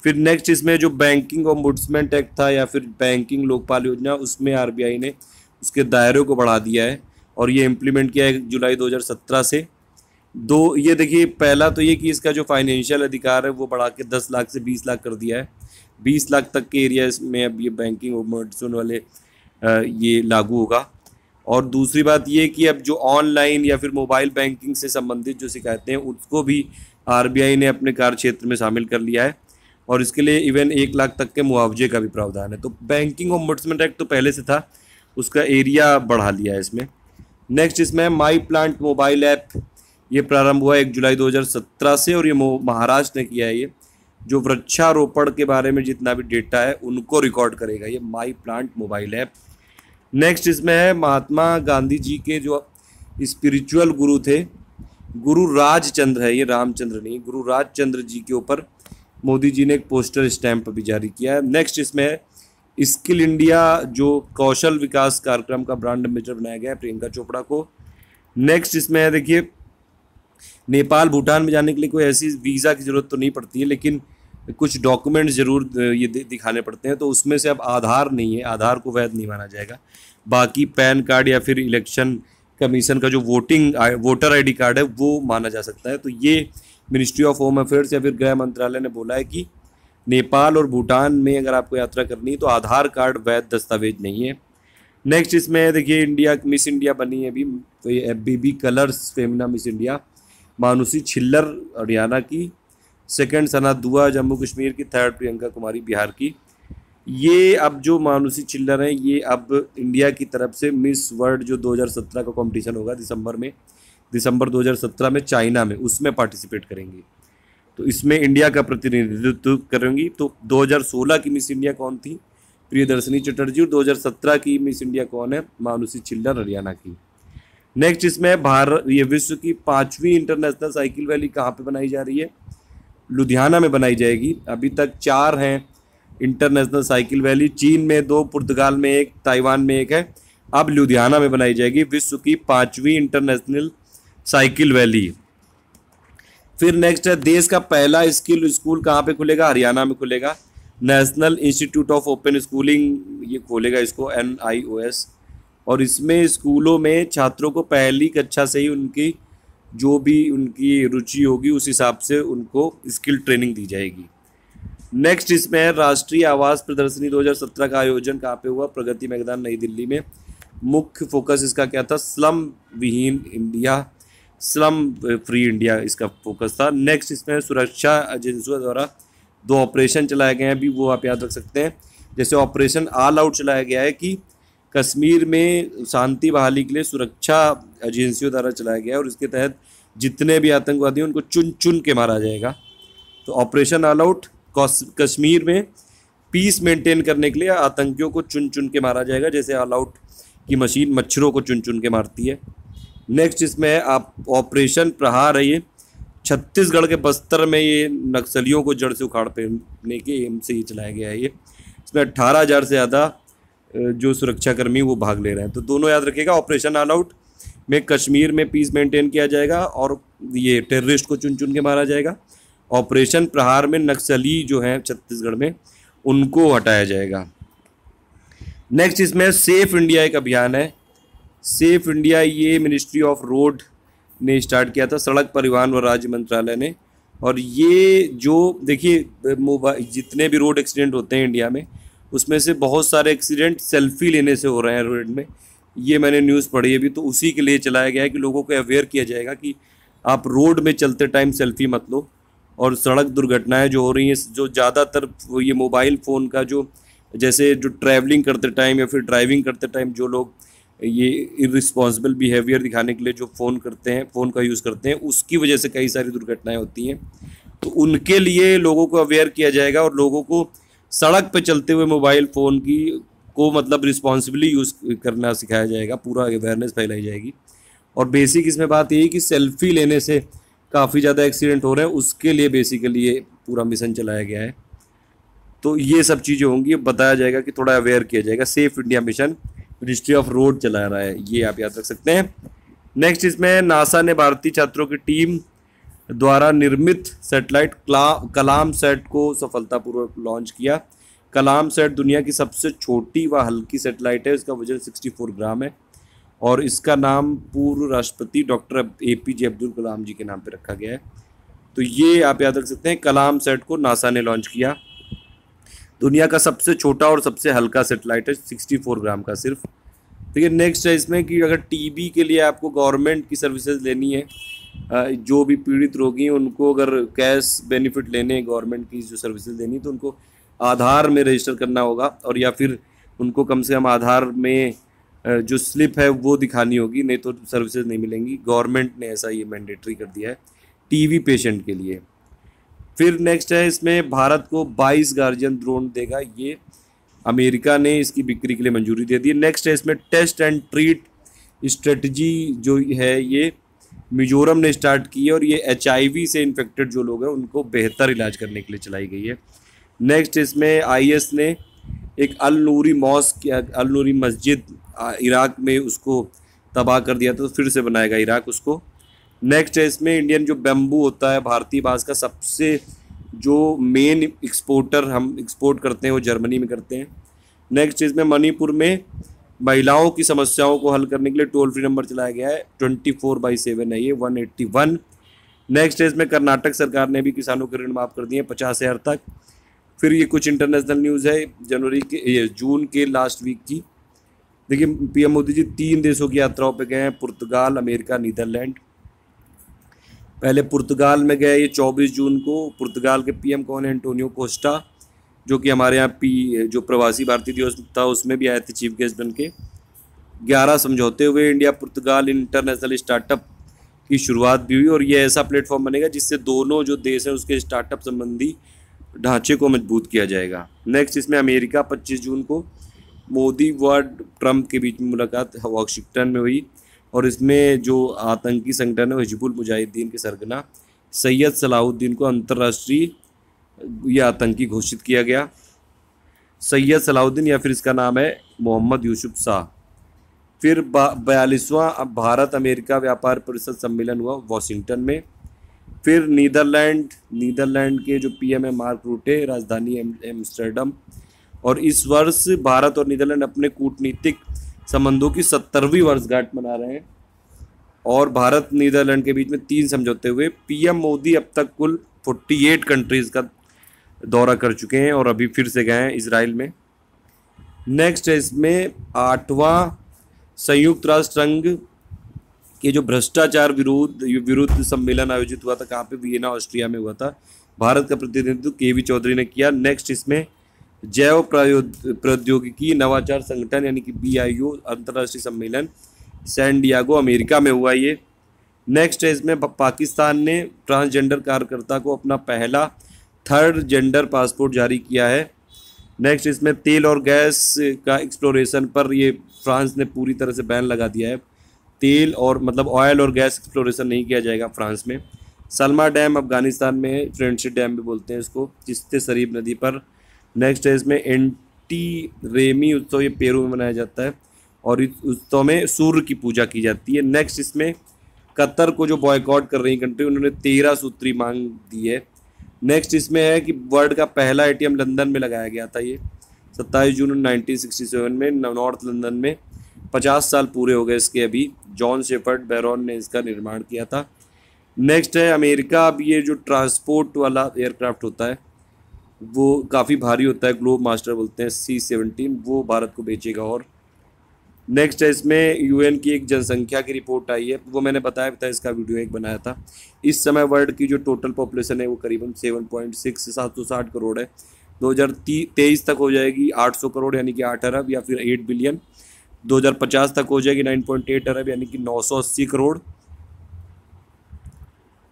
फिर नेक्स्ट इसमें जो बैंकिंग ओम्बुड्समैन एक्ट था या फिर बैंकिंग लोकपाल योजना, उसमें आरबीआई ने उसके दायरे को बढ़ा दिया है और ये इम्प्लीमेंट किया है जुलाई 2017 से। ये देखिए, पहला तो ये कि इसका जो फाइनेंशियल अधिकार है वो बढ़ा के 10 लाख से 20 लाख कर दिया है। 20 लाख तक के एरिया में अब ये बैंकिंग ओम्बुड्समैन वाले ये लागू होगा। और दूसरी बात ये कि अब जो ऑनलाइन या फिर मोबाइल बैंकिंग से संबंधित जो शिकायतें हैं उसको भी आरबीआई ने अपने कार्य क्षेत्र में शामिल कर लिया है, और इसके लिए इवन 1 लाख तक के मुआवजे का भी प्रावधान है। तो बैंकिंग ओम्बुड्समैन एक्ट तो पहले से था, उसका एरिया बढ़ा लिया है इसमें। नेक्स्ट इसमें माई प्लांट मोबाइल ऐप, ये प्रारंभ हुआ 1 जुलाई 2017 से, और ये महाराष्ट्र ने किया है। ये जो वृक्षारोपण के बारे में जितना भी डेटा है उनको रिकॉर्ड करेगा ये माई प्लांट मोबाइल ऐप। नेक्स्ट इसमें है, महात्मा गांधी जी के जो स्पिरिचुअल गुरु थे, गुरु राजचंद्र है, ये रामचंद्र नहीं, गुरु राजचंद्र जी के ऊपर मोदी जी ने एक पोस्टर स्टैंप भी जारी किया है। नेक्स्ट इसमें है स्किल इंडिया, जो कौशल विकास कार्यक्रम का ब्रांड एम्बेसडर बनाया गया है प्रियंका चोपड़ा को। नेक्स्ट इसमें है, देखिए नेपाल भूटान में जाने के लिए कोई ऐसी वीज़ा की ज़रूरत तो नहीं पड़ती है, लेकिन कुछ डॉक्यूमेंट्स जरूर ये दिखाने पड़ते हैं, तो उसमें से अब आधार नहीं है, आधार को वैध नहीं माना जाएगा। बाकी पैन कार्ड या फिर इलेक्शन कमीशन का जो वोटर आईडी कार्ड है वो माना जा सकता है। तो ये मिनिस्ट्री ऑफ होम अफेयर्स या फिर गृह मंत्रालय ने बोला है कि नेपाल और भूटान में अगर आपको यात्रा करनी है तो आधार कार्ड वैध दस्तावेज नहीं है। नेक्स्ट इसमें देखिए इंडिया मिस इंडिया बनी है अभी, तो ये FBB Colors Femina miss India, Manushi Chhillar Haryana की, सेकंड सना दुआ जम्मू कश्मीर की, थर्ड प्रियंका कुमारी बिहार की। ये अब जो मानुषी छिल्लर हैं ये अब इंडिया की तरफ से मिस वर्ल्ड जो 2017 का कंपटीशन होगा दिसंबर 2017 में चाइना में, उसमें पार्टिसिपेट करेंगी। तो इसमें इंडिया का प्रतिनिधित्व करेंगी। तो 2016 की मिस इंडिया कौन थी? प्रियदर्शनी चटर्जी। और 2017 की मिस इंडिया कौन है? मानुषी छिल्लर हरियाणा की। नेक्स्ट इसमें ये विश्व की 5वीं इंटरनेशनल साइकिल रैली कहाँ पे बनाई जा रही है? लुधियाना में बनाई जाएगी। अभी तक 4 हैं इंटरनेशनल साइकिल रैली, चीन में 2, पुर्तगाल में 1, ताइवान में 1 है। अब लुधियाना में बनाई जाएगी विश्व की 5वीं इंटरनेशनल साइकिल रैली। फिर नेक्स्ट है देश का पहला स्किल स्कूल कहाँ पे खुलेगा? हरियाणा में खुलेगा। National institute of open schooling ये खोलेगा इसको, NIOS। और इसमें स्कूलों में छात्रों को पहली कक्षा से ही उनकी जो भी उनकी रुचि होगी उस हिसाब से उनको स्किल ट्रेनिंग दी जाएगी। नेक्स्ट इसमें है राष्ट्रीय आवास प्रदर्शनी 2017 का आयोजन कहाँ पे हुआ? प्रगति मैदान नई दिल्ली में। मुख्य फोकस इसका क्या था? स्लम विहीन इंडिया, स्लम फ्री इंडिया इसका फोकस था। नेक्स्ट इसमें सुरक्षा एजेंसियों द्वारा 2 ऑपरेशन चलाए गए हैं, अभी वो आप याद रख सकते हैं। जैसे ऑपरेशन ऑल आउट चलाया गया है कि कश्मीर में शांति बहाली के लिए सुरक्षा एजेंसियों द्वारा चलाया गया है, और इसके तहत जितने भी आतंकवादी हैं उनको चुन चुन के मारा जाएगा। तो ऑपरेशन ऑल आउट कश्मीर में पीस मेंटेन करने के लिए आतंकियों को चुन चुन के मारा जाएगा, जैसे ऑल आउट की मशीन मच्छरों को चुन चुन के मारती है। नेक्स्ट इसमें आप ऑपरेशन प्रहार है, ये छत्तीसगढ़ के बस्तर में ये नक्सलियों को जड़ से उखाड़ फेंकने के एम से ये चलाया गया है। ये इसमें 18,000 से ज़्यादा जो सुरक्षाकर्मी वो भाग ले रहे हैं। तो दोनों याद रखिएगा, ऑपरेशन ऑल आउट में कश्मीर में पीस मेंटेन किया जाएगा और ये टेररिस्ट को चुन चुन के मारा जाएगा। ऑपरेशन प्रहार में नक्सली जो हैं छत्तीसगढ़ में उनको हटाया जाएगा। नेक्स्ट इसमें सेफ इंडिया एक अभियान है। सेफ इंडिया ये मिनिस्ट्री ऑफ रोड ने स्टार्ट किया था, सड़क परिवहन व राज्य मंत्रालय ने। और ये जो देखिए मोबाइल जितने भी रोड एक्सीडेंट होते हैं इंडिया में, उसमें से बहुत सारे एक्सीडेंट सेल्फी लेने से हो रहे हैं रोड में। ये मैंने न्यूज़ पढ़ी है भी, तो उसी के लिए चलाया गया है कि लोगों को अवेयर किया जाएगा कि आप रोड में चलते टाइम सेल्फी मत लो। और सड़क दुर्घटनाएं जो हो रही हैं, जो ज़्यादातर ये मोबाइल फ़ोन का जो जैसे जो ट्रैवलिंग करते टाइम या फिर ड्राइविंग करते टाइम जो लोग ये इर्रिस्पॉन्सिबल बिहेवियर दिखाने के लिए जो फ़ोन का यूज़ करते हैं, उसकी वजह से कई सारी दुर्घटनाएं होती हैं। तो उनके लिए लोगों को अवेयर किया जाएगा और लोगों को सड़क पे चलते हुए मोबाइल फ़ोन को मतलब रिस्पॉन्सिबली यूज़ करना सिखाया जाएगा, पूरा अवेयरनेस फैलाई जाएगी। और बेसिक इसमें बात यही कि सेल्फ़ी लेने से काफ़ी ज़्यादा एक्सीडेंट हो रहे हैं, उसके लिए बेसिकली ये पूरा मिशन चलाया गया है। तो ये सब चीज़ें होंगी, बताया जाएगा कि थोड़ा अवेयर किया जाएगा। Safe India mission ministry of road चला रहा है, ये आप याद रख सकते हैं। नेक्स्ट इसमें नासा ने भारतीय छात्रों की टीम द्वारा निर्मित सैटेलाइट कलाम सैट को सफलतापूर्वक लॉन्च किया। कलाम सैट दुनिया की सबसे छोटी व हल्की सैटेलाइट है, इसका वजन 64 ग्राम है और इसका नाम पूर्व राष्ट्रपति डॉक्टर APJ अब्दुल कलाम जी के नाम पर रखा गया है। तो ये आप याद रख सकते हैं, कलाम सैट को नासा ने लॉन्च किया। दुनिया का सबसे छोटा और सबसे हल्का सैटेलाइट है, 64 ग्राम का सिर्फ। देखिए नेक्स्ट है इसमें कि अगर TB के लिए आपको गवर्नमेंट की सर्विसेज लेनी है, जो भी पीड़ित रोगी हैं उनको अगर कैश बेनिफिट लेने गवर्नमेंट की जो सर्विसेज लेनी, तो उनको आधार में रजिस्टर करना होगा, और या फिर उनको कम से कम आधार में जो स्लिप है वो दिखानी होगी, नहीं तो सर्विसेज नहीं मिलेंगी। गवर्नमेंट ने ऐसा ये मैंडेटरी कर दिया है TB पेशेंट के लिए। फिर नेक्स्ट है इसमें भारत को 22 गार्जियन ड्रोन देगा, ये अमेरिका ने इसकी बिक्री के लिए मंजूरी दे दी। नेक्स्ट है इसमें टेस्ट एंड ट्रीट स्ट्रेटजी जो है ये मिजोरम ने स्टार्ट की है, और ये HIV से इन्फेक्टेड जो लोग हैं उनको बेहतर इलाज करने के लिए चलाई गई है। नेक्स्ट इसमें IS ने एक अल नूरी मस्जिद इराक में उसको तबाह कर दिया था, तो फिर से बनाएगा इराक उसको। नेक्स्ट है इसमें इंडियन जो बैम्बू होता है, भारतीय बांस का सबसे जो मेन एक्सपोर्टर हम एक्सपोर्ट करते हैं वो जर्मनी में करते हैं। नेक्स्ट इसमें मणिपुर में महिलाओं की समस्याओं को हल करने के लिए टोल फ्री नंबर चलाया गया है, 24/7 है ये, 181। नेक्स्ट है इसमें कर्नाटक सरकार ने भी किसानों के ऋण माफ़ कर दिए 50,000 तक। फिर ये कुछ इंटरनेशनल न्यूज़ है ये जून के लास्ट वीक की। देखिए पीएम मोदी जी 3 देशों की यात्राओं पे गए हैं, पुर्तगाल, अमेरिका, नीदरलैंड। पहले पुर्तगाल में गए ये 24 जून को। पुर्तगाल के पीएम कौन है? एंटोनियो कोस्टा, जो कि हमारे यहाँ जो प्रवासी भारतीय दिवस था उसमें भी आए थे चीफ गेस्ट बन के। 11 समझौते हुए इंडिया पुर्तगाल इंटरनेशनल स्टार्टअप की शुरुआत भी हुई, और ये ऐसा प्लेटफॉर्म बनेगा जिससे दोनों जो देश हैं उसके स्टार्टअप संबंधी ढांचे को मजबूत किया जाएगा। नेक्स्ट इसमें अमेरिका 25 जून को मोदी व ट्रंप के बीच में मुलाकात वाशिंगटन में हुई, और इसमें जो आतंकी संगठन है हिजबुल मुजाहिदीन के सरगना सैयद सलाहुद्दीन को अंतर्राष्ट्रीय ये आतंकी घोषित किया गया। सैयद सलाहुद्दीन या फिर इसका नाम है मोहम्मद यूसुफ शाह। फिर 42वां भारत अमेरिका व्यापार परिषद सम्मेलन हुआ वाशिंगटन में। फिर नीदरलैंड के जो पीएम है मार्क रूटे, राजधानी एम्स्टर्डम। और इस वर्ष भारत और नीदरलैंड अपने कूटनीतिक संबंधों की 70वीं वर्षगांठ मना रहे हैं, और भारत नीदरलैंड के बीच में 3 समझौते हुए। पीएम मोदी अब तक कुल 48 कंट्रीज़ का दौरा कर चुके हैं, और अभी फिर से गए हैं इजराइल में। नेक्स्ट है इसमें 8वां संयुक्त राष्ट्र संघ के जो भ्रष्टाचार विरुद्ध सम्मेलन आयोजित हुआ था, कहाँ पे? वियना, ऑस्ट्रिया में हुआ था। भारत का प्रतिनिधित्व केवी चौधरी ने किया। नेक्स्ट इसमें जैव प्रौद्योगिकी नवाचार संगठन यानी कि BIO अंतर्राष्ट्रीय सम्मेलन सैन डियागो अमेरिका में हुआ ये। नेक्स्ट है इसमें पाकिस्तान ने ट्रांसजेंडर कार्यकर्ता को अपना पहला 3rd जेंडर पासपोर्ट जारी किया है। नेक्स्ट इसमें तेल और गैस का एक्सप्लोरेशन पर ये फ्रांस ने पूरी तरह से बैन लगा दिया है। तेल और मतलब ऑयल और गैस एक्सप्लोरेशन नहीं किया जाएगा फ्रांस में। सलमा डैम अफगानिस्तान में है, फ्रेंडशिप डैम भी बोलते हैं इसको, चिश्ते शरीफ नदी पर। नेक्स्ट है इसमें एंटी रेमी उत्सव, ये पेरू में मनाया जाता है, और इस उत्सव में सूर्य की पूजा की जाती है। नेक्स्ट इसमें कतर को जो बॉयकॉट कर रही कंट्री, उन्होंने 13 सूत्री मांग दी है। नेक्स्ट इसमें है कि वर्ल्ड का पहला ATM लंदन में लगाया गया था, ये 27 जून 1967 में नॉर्थ लंदन में। 50 साल पूरे हो गए इसके अभी। जॉन शेफर्ड बैरॉन ने इसका निर्माण किया था। नेक्स्ट है अमेरिका। अब ये जो ट्रांसपोर्ट वाला एयरक्राफ्ट होता है वो काफ़ी भारी होता है, ग्लोब मास्टर बोलते हैं, C-17, वो भारत को बेचेगा। और नेक्स्ट है इसमें UN की एक जनसंख्या की रिपोर्ट आई है, वो मैंने बताया था, इसका वीडियो एक बनाया था। इस समय वर्ल्ड की जो टोटल पॉपुलेशन है वो करीबन 7.6 760 करोड़ है। 2023 तक हो जाएगी 800 करोड़ यानी कि 8 अरब या फिर 8 बिलियन। 2050 तक हो जाएगी 9.8 अरब यानी कि 980 करोड़।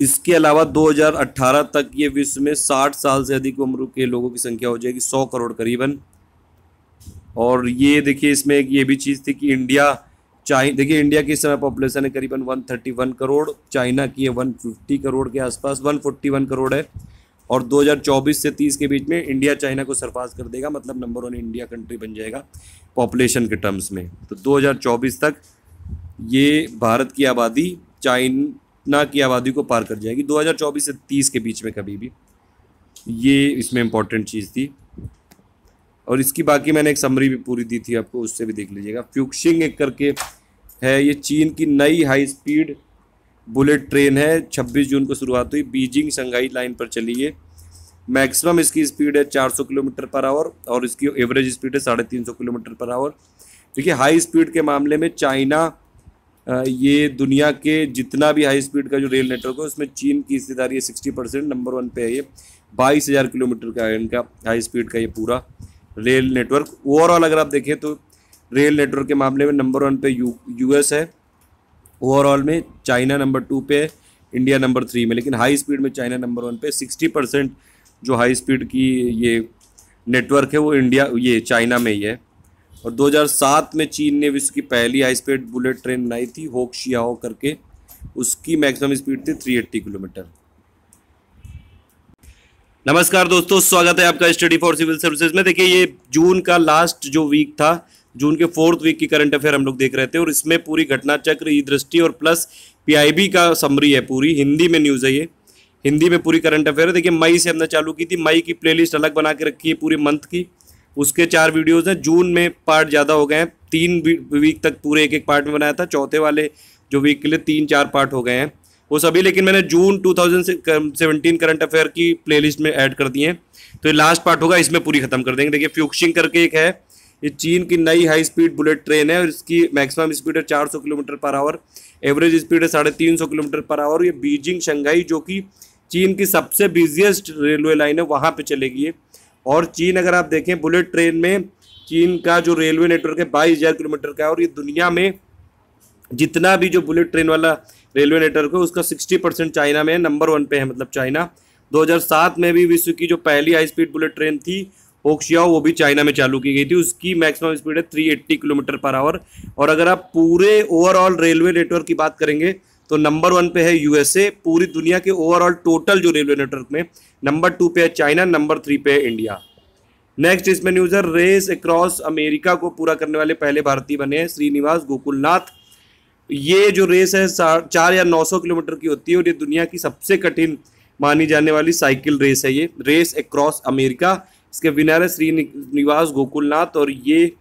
इसके अलावा 2018 तक ये विश्व में 60 साल से अधिक उम्र के लोगों की संख्या हो जाएगी 100 करोड़ करीबन। और ये देखिए इसमें एक ये भी चीज़ थी कि देखिए इंडिया की इस समय पॉपुलेशन है करीबन 131 करोड़, चाइना की है 150 करोड़ के आसपास, 141 करोड़ है। और 2024 से 30 के बीच में इंडिया चाइना को सरपास कर देगा, मतलब नंबर 1 इंडिया कंट्री बन जाएगा पॉपुलेशन के टर्म्स में। तो 2024 तक ये भारत की आबादी चाइना की आबादी को पार कर जाएगी, 2024 से 30 के बीच में कभी भी। ये इसमें इम्पॉर्टेंट चीज़ थी। और इसकी बाकी मैंने एक समरी भी पूरी दी थी आपको, उससे भी देख लीजिएगा। फ्यूक्सिंग एक करके है, ये चीन की नई हाई स्पीड बुलेट ट्रेन है। 26 जून को शुरुआत हुई, बीजिंग शंघाई लाइन पर चली है। मैक्सिमम इसकी स्पीड है 400 किलोमीटर पर आवर, और इसकी एवरेज स्पीड है 350 किलोमीटर पर आवर। देखिए हाई स्पीड के मामले में चाइना ये दुनिया के जितना भी हाई स्पीड का जो रेल नेटवर्क है उसमें चीन की हिस्सेदारी है 60%, नंबर 1 पे है ये। 22,000 किलोमीटर का है इनका हाई स्पीड का ये पूरा रेल नेटवर्क। ओवरऑल अगर आप देखें तो रेल नेटवर्क के मामले में नंबर 1 पे US है, ओवरऑल में चाइना नंबर 2 पे है, इंडिया नंबर 3 में, लेकिन हाई स्पीड में चाइना नंबर 1 पे। 60% जो हाई स्पीड की ये नेटवर्क है वो ये चाइना में ही है। और 2007 में चीन ने विश्व की पहली हाई स्पीड बुलेट ट्रेन बनाई थी, होक्शियाओ करके, उसकी मैक्सिमम स्पीड थी 380 किलोमीटर। नमस्कार दोस्तों, स्वागत है आपका स्टडी फॉर सिविल सर्विसेज में। देखिए ये जून का लास्ट जो वीक था, जून के 4th वीक की करंट अफेयर हम लोग देख रहे थे, और इसमें पूरी घटना चक्र, ई दृष्टि और प्लस PIB का समरी है, पूरी हिंदी में न्यूज़ है ये। हिंदी में पूरी करंट अफेयर है। देखिए मई से हमने चालू की थी, मई की प्लेलिस्ट अलग बना के रखी है पूरी मंथ की, उसके 4 वीडियोज़ हैं। जून में पार्ट ज़्यादा हो गए हैं, 3 वीक तक पूरे एक एक पार्ट में बनाया था, चौथे वाले जो वीक के लिए 3-4 पार्ट हो गए हैं वो सभी, लेकिन मैंने जून 2017 करंट अफेयर की प्लेलिस्ट में ऐड कर दिए हैं। तो ये लास्ट पार्ट होगा, इसमें पूरी खत्म कर देंगे। देखिए फ्यूक्सिंग करके एक है, ये चीन की नई हाई स्पीड बुलेट ट्रेन है और इसकी मैक्सिमम स्पीड है 400 kilometre per hour, average speed है 350 किलोमीटर पर आवर। ये बीजिंग शंघाई जो कि चीन की सबसे बिजिएस्ट रेलवे लाइन है वहाँ पे चलेगी ये। और चीन अगर आप देखें बुलेट ट्रेन में, चीन का जो रेलवे नेटवर्क है 22,000 किलोमीटर का है और ये दुनिया में जितना भी जो बुलेट ट्रेन वाला रेलवे नेटवर्क है उसका 60% चाइना में है, नंबर 1 पे है मतलब चाइना। 2007 में भी विश्व की जो पहली हाई स्पीड बुलेट ट्रेन थी होक्सियाओ, वो भी चाइना में चालू की गई थी, उसकी मैक्सिमम स्पीड है 380 किलोमीटर पर आवर। और अगर आप पूरे ओवरऑल रेलवे नेटवर्क की बात करेंगे तो नंबर 1 पे है यूएसए, पूरी दुनिया के ओवरऑल टोटल जो रेलवे नेटवर्क में। नंबर 2 पे है चाइना, नंबर 3 पे है इंडिया। नेक्स्ट इसमें न्यूज़ है, रेस अक्रॉस अमेरिका को पूरा करने वाले पहले भारतीय बने हैं श्रीनिवास गोकुलनाथ। ये जो रेस है 4 या 900 किलोमीटर की होती है और ये दुनिया की सबसे कठिन मानी जाने वाली साइकिल रेस है ये, रेस अक्रॉस अमेरिका। इसके विनर है श्रीनिवास गोकुलनाथ और ये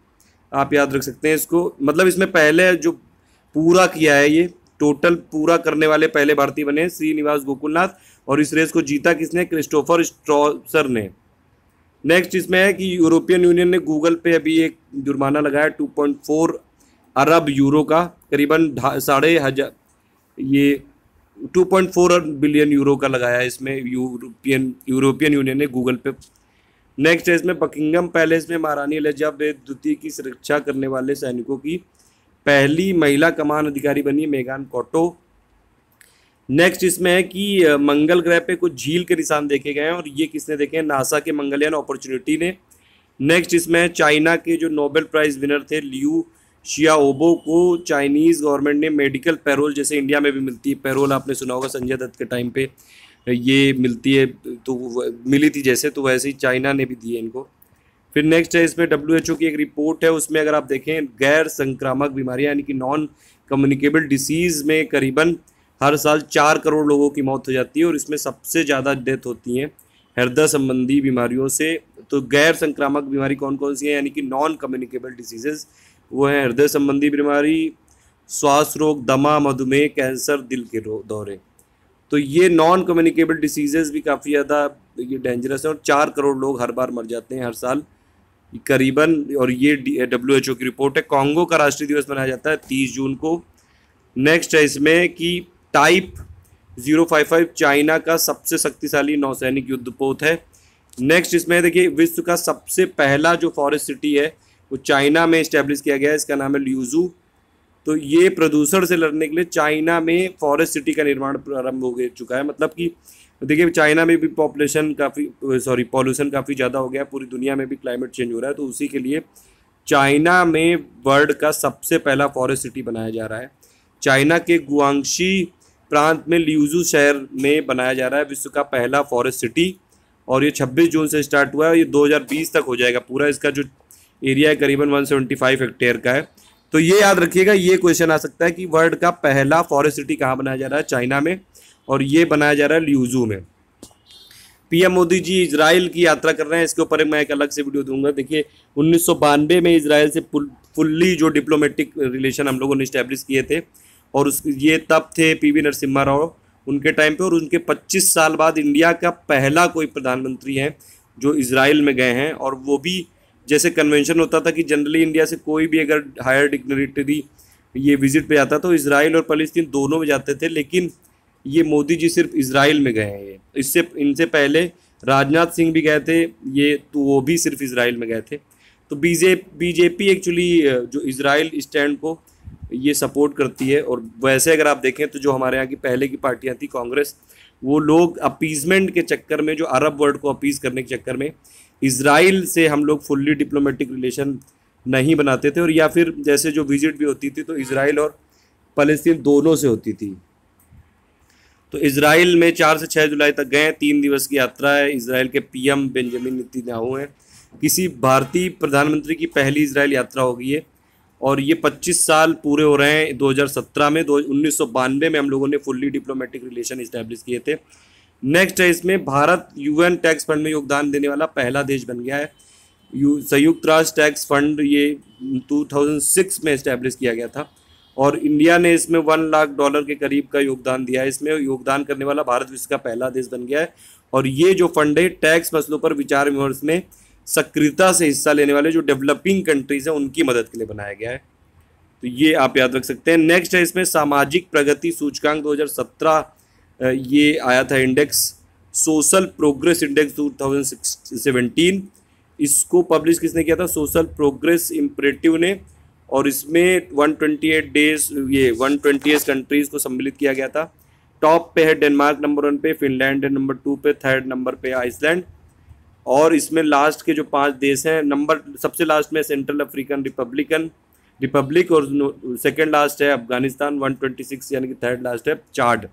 आप याद रख सकते हैं इसको, मतलब इसमें पहले जो पूरा किया है ये टोटल पूरा करने वाले पहले भारतीय बने श्रीनिवास गोकुलनाथ। और इस रेस को जीता किसने? क्रिस्टोफर स्ट्रॉसर ने। नेक्स्ट इसमें है कि यूरोपियन यूनियन ने गूगल पे अभी एक जुर्माना लगाया 2.4 अरब यूरो का, करीबन 1,500 ये 2.4 बिलियन यूरो का लगाया है इसमें यूरोपियन यूनियन ने गूगल पे। नेक्स्ट है इसमें बकिंगम पैलेस में महारानी एलिजाबेथ द्वितीय की सुरक्षा करने वाले सैनिकों की पहली महिला कमान अधिकारी बनी मेगान कोटो। नेक्स्ट इसमें है कि मंगल ग्रह पे कुछ झील के निशान देखे गए हैं और ये किसने देखे हैं? नासा के मंगलयान अपॉर्चुनिटी ने। नेक्स्ट इसमें है चाइना के जो नोबेल प्राइज विनर थे लियू शियाओबो को चाइनीज़ गवर्नमेंट ने मेडिकल पैरोल, जैसे इंडिया में भी मिलती है पैरोल, आपने सुना होगा संजय दत्त के टाइम पे ये मिलती है, तो मिली थी जैसे, तो वैसे ही चाइना ने भी दी है इनको। फिर नेक्स्ट है इसमें WHO की एक रिपोर्ट है, उसमें अगर आप देखें गैर संक्रामक बीमारियां यानी कि नॉन कम्युनिकेबल डिसीज़ में करीबन हर साल 4 करोड़ लोगों की मौत हो जाती है और इसमें सबसे ज़्यादा डेथ होती हैं हृदय संबंधी बीमारियों से। तो गैर संक्रामक बीमारी कौन कौन सी है यानी कि नॉन कम्युनिकेबल डिसीजेज, वो हैं हृदय संबंधी बीमारी, श्वास रोग, दमा, मधुमेह, कैंसर, दिल के दौरे। तो ये नॉन कम्युनिकेबल डिसीजेज भी काफ़ी ज़्यादा ये डेंजरस है और 4 करोड़ लोग हर बार मर जाते हैं हर साल करीबन। और ये WHO की रिपोर्ट है। कॉन्गो का राष्ट्रीय दिवस मनाया जाता है 30 जून को। नेक्स्ट है इसमें कि टाइप 055 चाइना का सबसे शक्तिशाली नौसैनिक युद्धपोत है। नेक्स्ट इसमें देखिए विश्व का सबसे पहला जो फॉरेस्ट सिटी है वो चाइना में इस्टेब्लिश किया गया है, इसका नाम है ल्यूजू। तो ये प्रदूषण से लड़ने के लिए चाइना में फॉरेस्ट सिटी का निर्माण प्रारंभ हो चुका है। मतलब कि देखिए चाइना में भी पॉपुलेशन पॉल्यूशन काफ़ी ज़्यादा हो गया, पूरी दुनिया में भी क्लाइमेट चेंज हो रहा है, तो उसी के लिए चाइना में वर्ल्ड का सबसे पहला फॉरेस्ट सिटी बनाया जा रहा है। चाइना के गुआंगशी प्रांत में ल्यूजू शहर में बनाया जा रहा है विश्व का पहला फॉरेस्ट सिटी और ये 26 जून से स्टार्ट हुआ है, ये 2020 तक हो जाएगा पूरा। इसका जो एरिया है करीबन 175 हेक्टेयर का है। तो ये याद रखिएगा, ये क्वेश्चन आ सकता है कि वर्ल्ड का पहला फॉरेस्ट सिटी कहाँ बनाया जा रहा है? चाइना में, और ये बनाया जा रहा है ल्यूजू में। PM मोदी जी इजराइल की यात्रा कर रहे हैं, इसके ऊपर मैं एक अलग से वीडियो दूंगा। देखिए 1992 में इजराइल से फुल्ली जो डिप्लोमेटिक रिलेशन हम लोगों ने इस्टेब्लिश किए थे और ये तब थे PV नरसिम्हा राव उनके टाइम पे, और उनके 25 साल बाद इंडिया का पहला कोई प्रधानमंत्री है जो इजराइल में गए हैं। और वो भी जैसे कन्वेंशन होता था कि जनरली इंडिया से कोई भी अगर हायर डिग्निटरी ये विजिट पे जाता तो इजराइल और फलस्तीन दोनों में जाते थे, लेकिन ये मोदी जी सिर्फ इजराइल में गए हैं। ये इनसे पहले राजनाथ सिंह भी गए थे, ये तो वो भी सिर्फ इजराइल में गए थे। तो बीजेपी एक्चुअली जो इजराइल स्टैंड को ये सपोर्ट करती है। और वैसे अगर आप देखें तो जो हमारे यहाँ की पहले की पार्टियाँ थी कांग्रेस, वो लोग अपीजमेंट के चक्कर में, जो अरब वर्ल्ड को अपीज करने के चक्कर में इजराइल से हम लोग फुल्ली डिप्लोमेटिक रिलेशन नहीं बनाते थे, और या फिर जैसे जो विजिट भी होती थी तो इजराइल और फलस्तीन दोनों से होती थी। तो इजराइल में 4 से 6 जुलाई तक गए, 3 दिवस की यात्रा है। इजराइल के PM बेंजामिन नेतन्याहू हैं। किसी भारतीय प्रधानमंत्री की पहली इजराइल यात्रा होगी ये, और ये 25 साल पूरे हो रहे हैं। 2017 में 1992 में हम लोगों ने फुल्ली डिप्लोमेटिक रिलेशन इस्टेब्लिश किए थे। नेक्स्ट है इसमें भारत यूएन टैक्स फंड में योगदान देने वाला पहला देश बन गया है। संयुक्त राष्ट्र टैक्स फंड ये 2006 में इस्टेब्लिश किया गया था और इंडिया ने इसमें $1 लाख के करीब का योगदान दिया है। इसमें योगदान करने वाला भारत विश्व का पहला देश बन गया है और ये जो फंड है टैक्स मसलों पर विचार विमर्श में सक्रियता से हिस्सा लेने वाले जो डेवलपिंग कंट्रीज हैं उनकी मदद के लिए बनाया गया है, तो ये आप याद रख सकते हैं। नेक्स्ट है इसमें सामाजिक प्रगति सूचकांक 2017 ये आया था इंडेक्स, सोशल प्रोग्रेस इंडेक्स 2017। इसको पब्लिश किसने किया था? सोशल प्रोग्रेस इम्परेटिव ने, और इसमें 128 कंट्रीज को सम्मिलित किया गया था। टॉप पे है डेनमार्क नंबर 1 पे, फिनलैंड है नंबर 2 पे, थर्ड नंबर पे आइसलैंड, और इसमें लास्ट के जो 5 देश हैं, नंबर सबसे लास्ट में सेंट्रल अफ्रीकन रिपब्लिक और सेकंड लास्ट है अफगानिस्तान 126, यानी कि थर्ड लास्ट है चाड।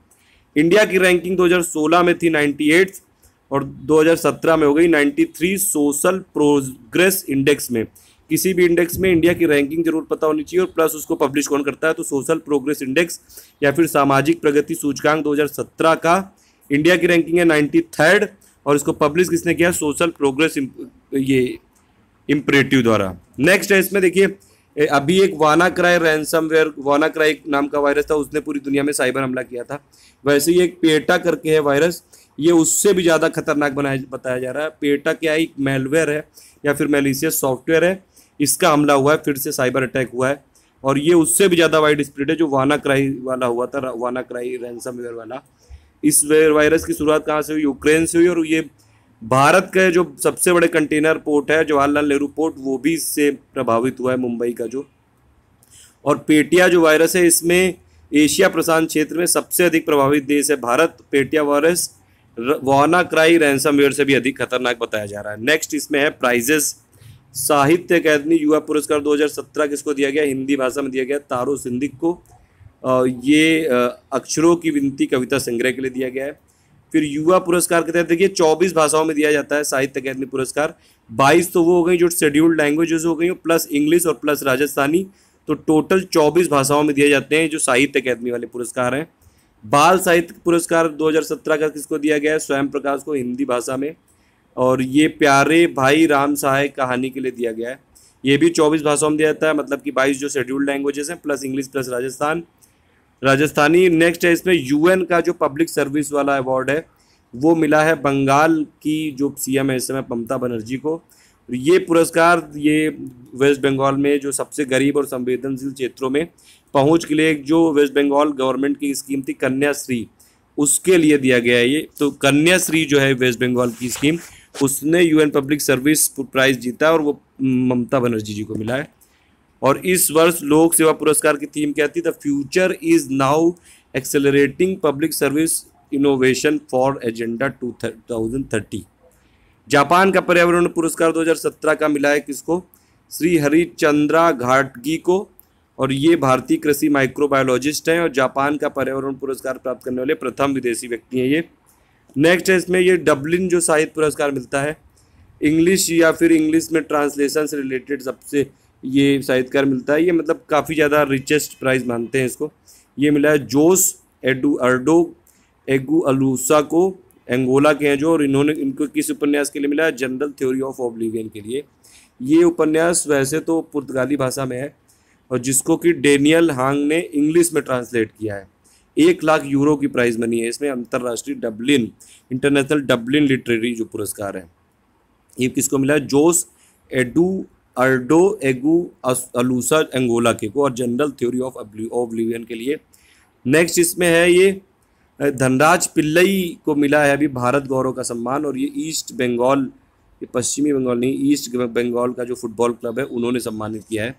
इंडिया की रैंकिंग 2016 में थी 98 और 2017 में हो गई 93 सोशल प्रोग्रेस इंडेक्स में। किसी भी इंडेक्स में इंडिया की रैंकिंग जरूर पता होनी चाहिए और प्लस उसको पब्लिश कौन करता है, तो सोशल प्रोग्रेस इंडेक्स या फिर सामाजिक प्रगति सूचकांक 2017 का इंडिया की रैंकिंग है 93rd और इसको पब्लिश किसने किया? सोशल प्रोग्रेस ये इम्परेटिव द्वारा। नेक्स्ट है इसमें देखिए, अभी एक वानाक्राई रैंसमवेयर, वानाक्राई नाम का वायरस था, उसने पूरी दुनिया में साइबर हमला किया था। वैसे ही एक पेटा करके है वायरस, ये उससे भी ज़्यादा खतरनाक बताया जा रहा है। पेटा क्या है? एक मेलवेयर है या फिर मैलिशियस सॉफ्टवेयर है, इसका हमला हुआ है, फिर से साइबर अटैक हुआ है और ये उससे भी ज़्यादा वाइड स्प्रेड है जो वानाक्राई वाला हुआ था, वानाक्राई रैंसमवेयर वाला। इस वायरस की शुरुआत कहाँ से हुई? यूक्रेन से हुई और ये भारत का जो सबसे बड़े कंटेनर पोर्ट है जवाहरलाल नेहरू पोर्ट, वो भी इससे प्रभावित हुआ है, मुंबई का जो। और पेटिया जो वायरस है इसमें एशिया प्रशांत क्षेत्र में सबसे अधिक प्रभावित देश है भारत। पेटिया वायरस वानाक्राई रैंसमवेयर से भी अधिक खतरनाक बताया जा रहा है। नेक्स्ट इसमें है प्राइजेस। साहित्य अकादमी युवा पुरस्कार 2017 किसको दिया गया? हिंदी भाषा में दिया गया तारो सिंधिक को। ये अक्षरों की विनती कविता संग्रह के लिए दिया गया है। फिर युवा पुरस्कार के तहत देखिए 24 भाषाओं में दिया जाता है साहित्य अकादमी पुरस्कार। 22 तो वो हो गई जो शेड्यूल्ड लैंग्वेजेस हो गई, प्लस इंग्लिश और प्लस राजस्थानी, तो टोटल 24 भाषाओं में दिए जाते हैं जो साहित्य अकादमी वाले पुरस्कार हैं। बाल साहित्य पुरस्कार 2017 का किसको दिया गया है? स्वयं प्रकाश को, हिंदी भाषा में, और ये प्यारे भाई राम सहाय कहानी के लिए दिया गया है। ये भी 24 भाषाओं में दिया जाता है, मतलब कि 22 जो शेड्यूल्ड लैंग्वेजेस हैं plus English plus Rajasthani. Next है इसमें यूएन का जो पब्लिक सर्विस वाला अवार्ड है वो मिला है बंगाल की जो सीएम है इस समय ममता बनर्जी को। ये पुरस्कार ये वेस्ट बंगाल में जो सबसे गरीब और संवेदनशील क्षेत्रों में पहुंच के लिए जो वेस्ट बंगाल गवर्नमेंट की स्कीम थी कन्याश्री, उसके लिए दिया गया है ये। तो कन्याश्री जो है वेस्ट बंगाल की स्कीम, उसने यूएन पब्लिक सर्विस प्राइज जीता और वो ममता बनर्जी जी को मिला है। और इस वर्ष लोक सेवा पुरस्कार की थीम क्या थी? The future is now accelerating public service innovation for agenda 2030। Japan का पर्यावरण पुरस्कार 2017 का मिला है किसको? श्री हरिचंद्रा घाटगी को, और ये भारतीय कृषि माइक्रोबायोलॉजिस्ट हैं और जापान का पर्यावरण पुरस्कार प्राप्त करने वाले प्रथम विदेशी व्यक्ति हैं ये। नेक्स्ट है इसमें ये डबलिन जो साहित्य पुरस्कार मिलता है, इंग्लिश या फिर इंग्लिश में ट्रांसलेशन से रिलेटेड सबसे ये साहित्यकार मिलता है। ये मतलब काफ़ी ज़्यादा रिचेस्ट प्राइज मानते हैं इसको। ये मिला है जोस एडुआर्डो एगुअलूसा को, एंगोला के हैं जो, और इनको किस उपन्यास के लिए मिला है? जनरल थ्योरी ऑफ ऑब्लिवियन के लिए। ये उपन्यास वैसे तो पुर्तगाली भाषा में है और जिसको कि डेनियल हांग ने इंग्लिश में ट्रांसलेट किया है। 1 लाख यूरो की प्राइज मनी है इसमें। अंतर्राष्ट्रीय डबलिन इंटरनेशनल डबलिन लिटरेरी जो पुरस्कार है ये किसको मिला है? जोस एडुआर्डो एगुअलूसा एंगोला के को, और जनरल थ्योरी ऑफ ऑब्लिवियन के लिए। नेक्स्ट इसमें है ये धनराज पिल्लई को मिला है अभी भारत गौरव का सम्मान, और ये ईस्ट बंगाल, ये पश्चिमी बंगाल नहीं, ईस्ट बंगाल का जो फुटबॉल क्लब है उन्होंने सम्मानित किया है।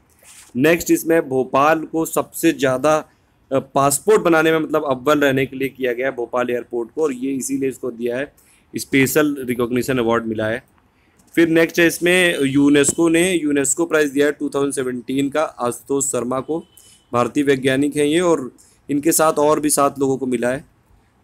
नेक्स्ट इसमें भोपाल को सबसे ज़्यादा पासपोर्ट बनाने में मतलब अव्वल रहने के लिए किया गया है भोपाल एयरपोर्ट को, और ये इसीलिए इसको दिया है स्पेशल रिकॉग्निशन अवार्ड मिला है। फिर नेक्स्ट है इसमें यूनेस्को ने यूनेस्को प्राइज़ दिया है 2017 का आशुतोष शर्मा को, भारतीय वैज्ञानिक हैं ये, और इनके साथ और भी 7 लोगों को मिला है।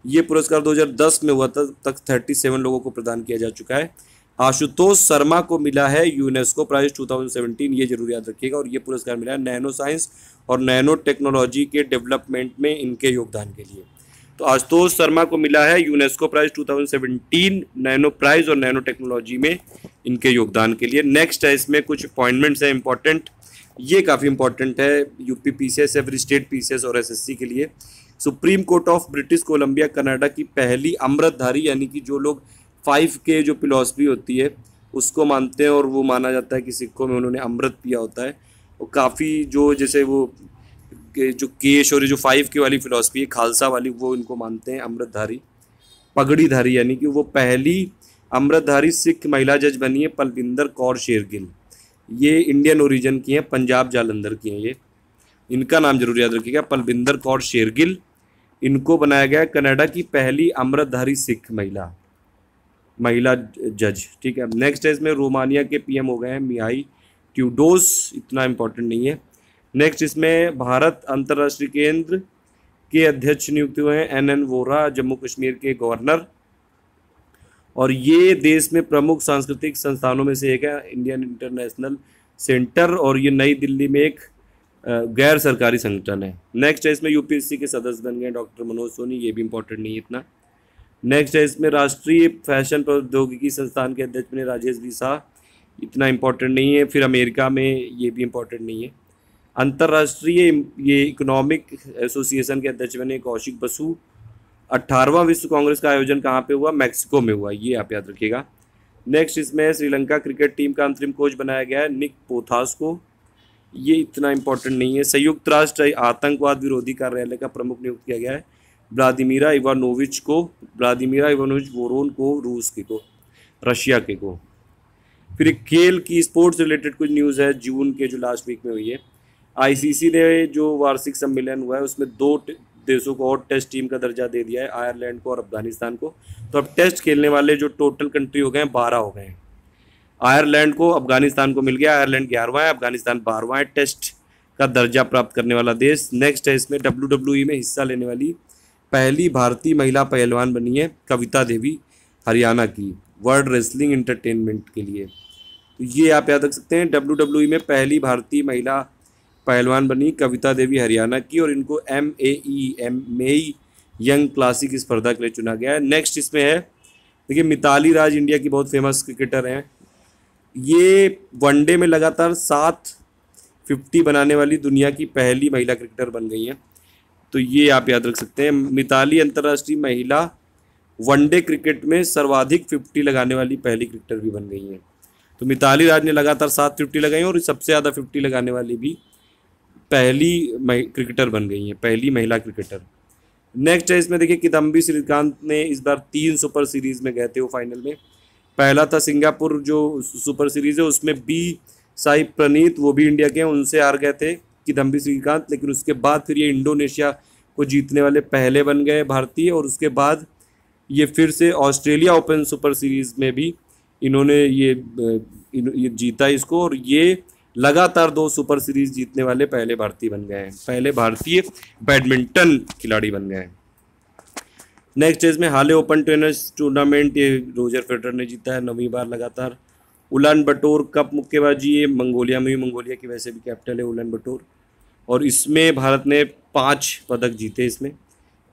ये पुरस्कार 2010 में हुआ था, तक 37 लोगों को प्रदान किया जा चुका है। आशुतोष शर्मा को मिला है यूनेस्को प्राइज 2017, ये जरूर याद रखिएगा। और ये पुरस्कार मिला है नैनो साइंस और नैनो टेक्नोलॉजी के डेवलपमेंट में इनके योगदान के लिए। तो आशुतोष शर्मा को मिला है यूनेस्को प्राइज 2017 नैनो प्राइज और नैनो टेक्नोलॉजी में इनके योगदान के लिए। नेक्स्ट है इसमें कुछ अपॉइंटमेंट्स हैं इंपॉर्टेंट, ये काफ़ी इंपॉर्टेंट है UP PCS, every state PCS और एसएससी के लिए। Supreme court of British Columbia Canada की पहली अमृतधारी, यानी कि जो लोग 5K जो फिलॉसफी होती है उसको मानते हैं और वो माना जाता है कि सिखों में उन्होंने अमृत पिया होता है, वो काफ़ी जो जैसे वो जो केश और जो 5K वाली फिलॉसफी है खालसा वाली, वो इनको मानते हैं अमृतधारी, पगड़ीधारी, यानी कि वो पहली अमृतधारी सिख महिला जज बनी है पलविंदर कौर शेरगिल। ये इंडियन ओरिजिन की हैं, पंजाब जालंधर की हैं ये, इनका नाम जरूर याद रखिएगा, पलविंदर कौर शेरगिल। इनको बनाया गया कनाडा की पहली अमृतधारी सिख महिला जज। ठीक है, नेक्स्ट है इसमें रोमानिया के पीएम हो गए हैं मिहाई ट्यूडोस, इतना इंपॉर्टेंट नहीं है। नेक्स्ट इसमें भारत अंतर्राष्ट्रीय केंद्र के अध्यक्ष नियुक्त हुए हैं NN वोरा, जम्मू कश्मीर के गवर्नर, और ये देश में प्रमुख सांस्कृतिक संस्थानों में से एक है, इंडियन इंटरनेशनल सेंटर, और ये नई दिल्ली में एक गैर सरकारी संगठन है। नेक्स्ट है इसमें यूपीएससी के सदस्य बन गए डॉक्टर मनोज सोनी, ये भी इंपॉर्टेंट नहीं है इतना। नेक्स्ट है इसमें राष्ट्रीय फैशन प्रौद्योगिकी संस्थान के अध्यक्ष बने राजेश बी शाह, इतना इंपॉर्टेंट नहीं है। फिर अमेरिका में, ये भी इंपॉर्टेंट नहीं है। अंतर्राष्ट्रीय ये इकोनॉमिक एसोसिएशन के अध्यक्ष बने कौशिक बसु। 18वां विश्व कांग्रेस का आयोजन कहाँ पे हुआ? मैक्सिको में हुआ, ये आप याद रखिएगा। नेक्स्ट इसमें श्रीलंका क्रिकेट टीम का अंतरिम कोच बनाया गया है निक पोथास को, ये इतना इंपॉर्टेंट नहीं है। संयुक्त राष्ट्र आतंकवाद विरोधी कार्यालय का प्रमुख नियुक्त किया गया है व्लादिमीरा इवानोविच को, व्लादिमीरा इवानोविच वोरोन को, रूस के को, रशिया के को। फिर एक खेल की स्पोर्ट्स रिलेटेड कुछ न्यूज़ है जून के जो लास्ट वीक में हुई है। आईसीसी ने जो वार्षिक सम्मेलन हुआ है उसमें 2 देशों को और टेस्ट टीम का दर्जा दे दिया है, आयरलैंड को और अफगानिस्तान को। तो अब टेस्ट खेलने वाले जो टोटल कंट्री हो गए हैं 12 हो गए हैं। आयरलैंड को, अफगानिस्तान को मिल गया, आयरलैंड 11वां है, अफगानिस्तान 12वां है टेस्ट का दर्जा प्राप्त करने वाला देश। नेक्स्ट है इसमें WWE में हिस्सा लेने वाली पहली भारतीय महिला पहलवान बनी है कविता देवी, हरियाणा की, वर्ल्ड रेसलिंग एंटरटेनमेंट के लिए। तो ये आप याद रख सकते हैं, WWE में पहली भारतीय महिला पहलवान बनी कविता देवी हरियाणा की, और इनको MEI यंग क्लासिक स्पर्धा के लिए चुना गया है। नेक्स्ट इसमें है, देखिए मिताली राज इंडिया की बहुत फेमस क्रिकेटर हैं, ये वनडे में लगातार 750 बनाने वाली दुनिया की पहली महिला क्रिकेटर बन गई हैं। तो ये आप याद रख सकते हैं, मिताली अंतर्राष्ट्रीय महिला वनडे क्रिकेट में सर्वाधिक 50 लगाने वाली पहली क्रिकेटर भी बन गई हैं। तो मिताली राज ने लगातार 750 लगाई और सबसे ज़्यादा 50 लगाने वाली भी पहली क्रिकेटर बन गई हैं, पहली महिला क्रिकेटर। नेक्स्ट है इसमें, देखिए किदम्बी श्रीकांत ने इस बार 3 सुपर सीरीज़ में गए थे वो फाइनल में। पहला था सिंगापुर जो सुपर सीरीज़ है, उसमें बी साई प्रणीत, वो भी इंडिया के हैं, उनसे हार गए थे किदम्बी श्रीकांत। लेकिन उसके बाद फिर ये इंडोनेशिया को जीतने वाले पहले बन गए भारतीय, और उसके बाद ये फिर से ऑस्ट्रेलिया ओपन सुपर सीरीज़ में भी इन्होंने ये जीता इसको, और ये लगातार 2 सुपर सीरीज जीतने वाले पहले भारतीय बन गए हैं, पहले भारतीय बैडमिंटन खिलाड़ी बन गए हैं। नेक्स्ट है इसमें हाले ओपन टेनिस टूर्नामेंट, ये रोजर फेडरर ने जीता है 9वीं बार लगातार। उलान बटोर कप मुक्केबाजी, ये मंगोलिया में हुई, मंगोलिया की वैसे भी कैपिटल है उलान बटोर, और इसमें भारत ने 5 पदक जीते। इसमें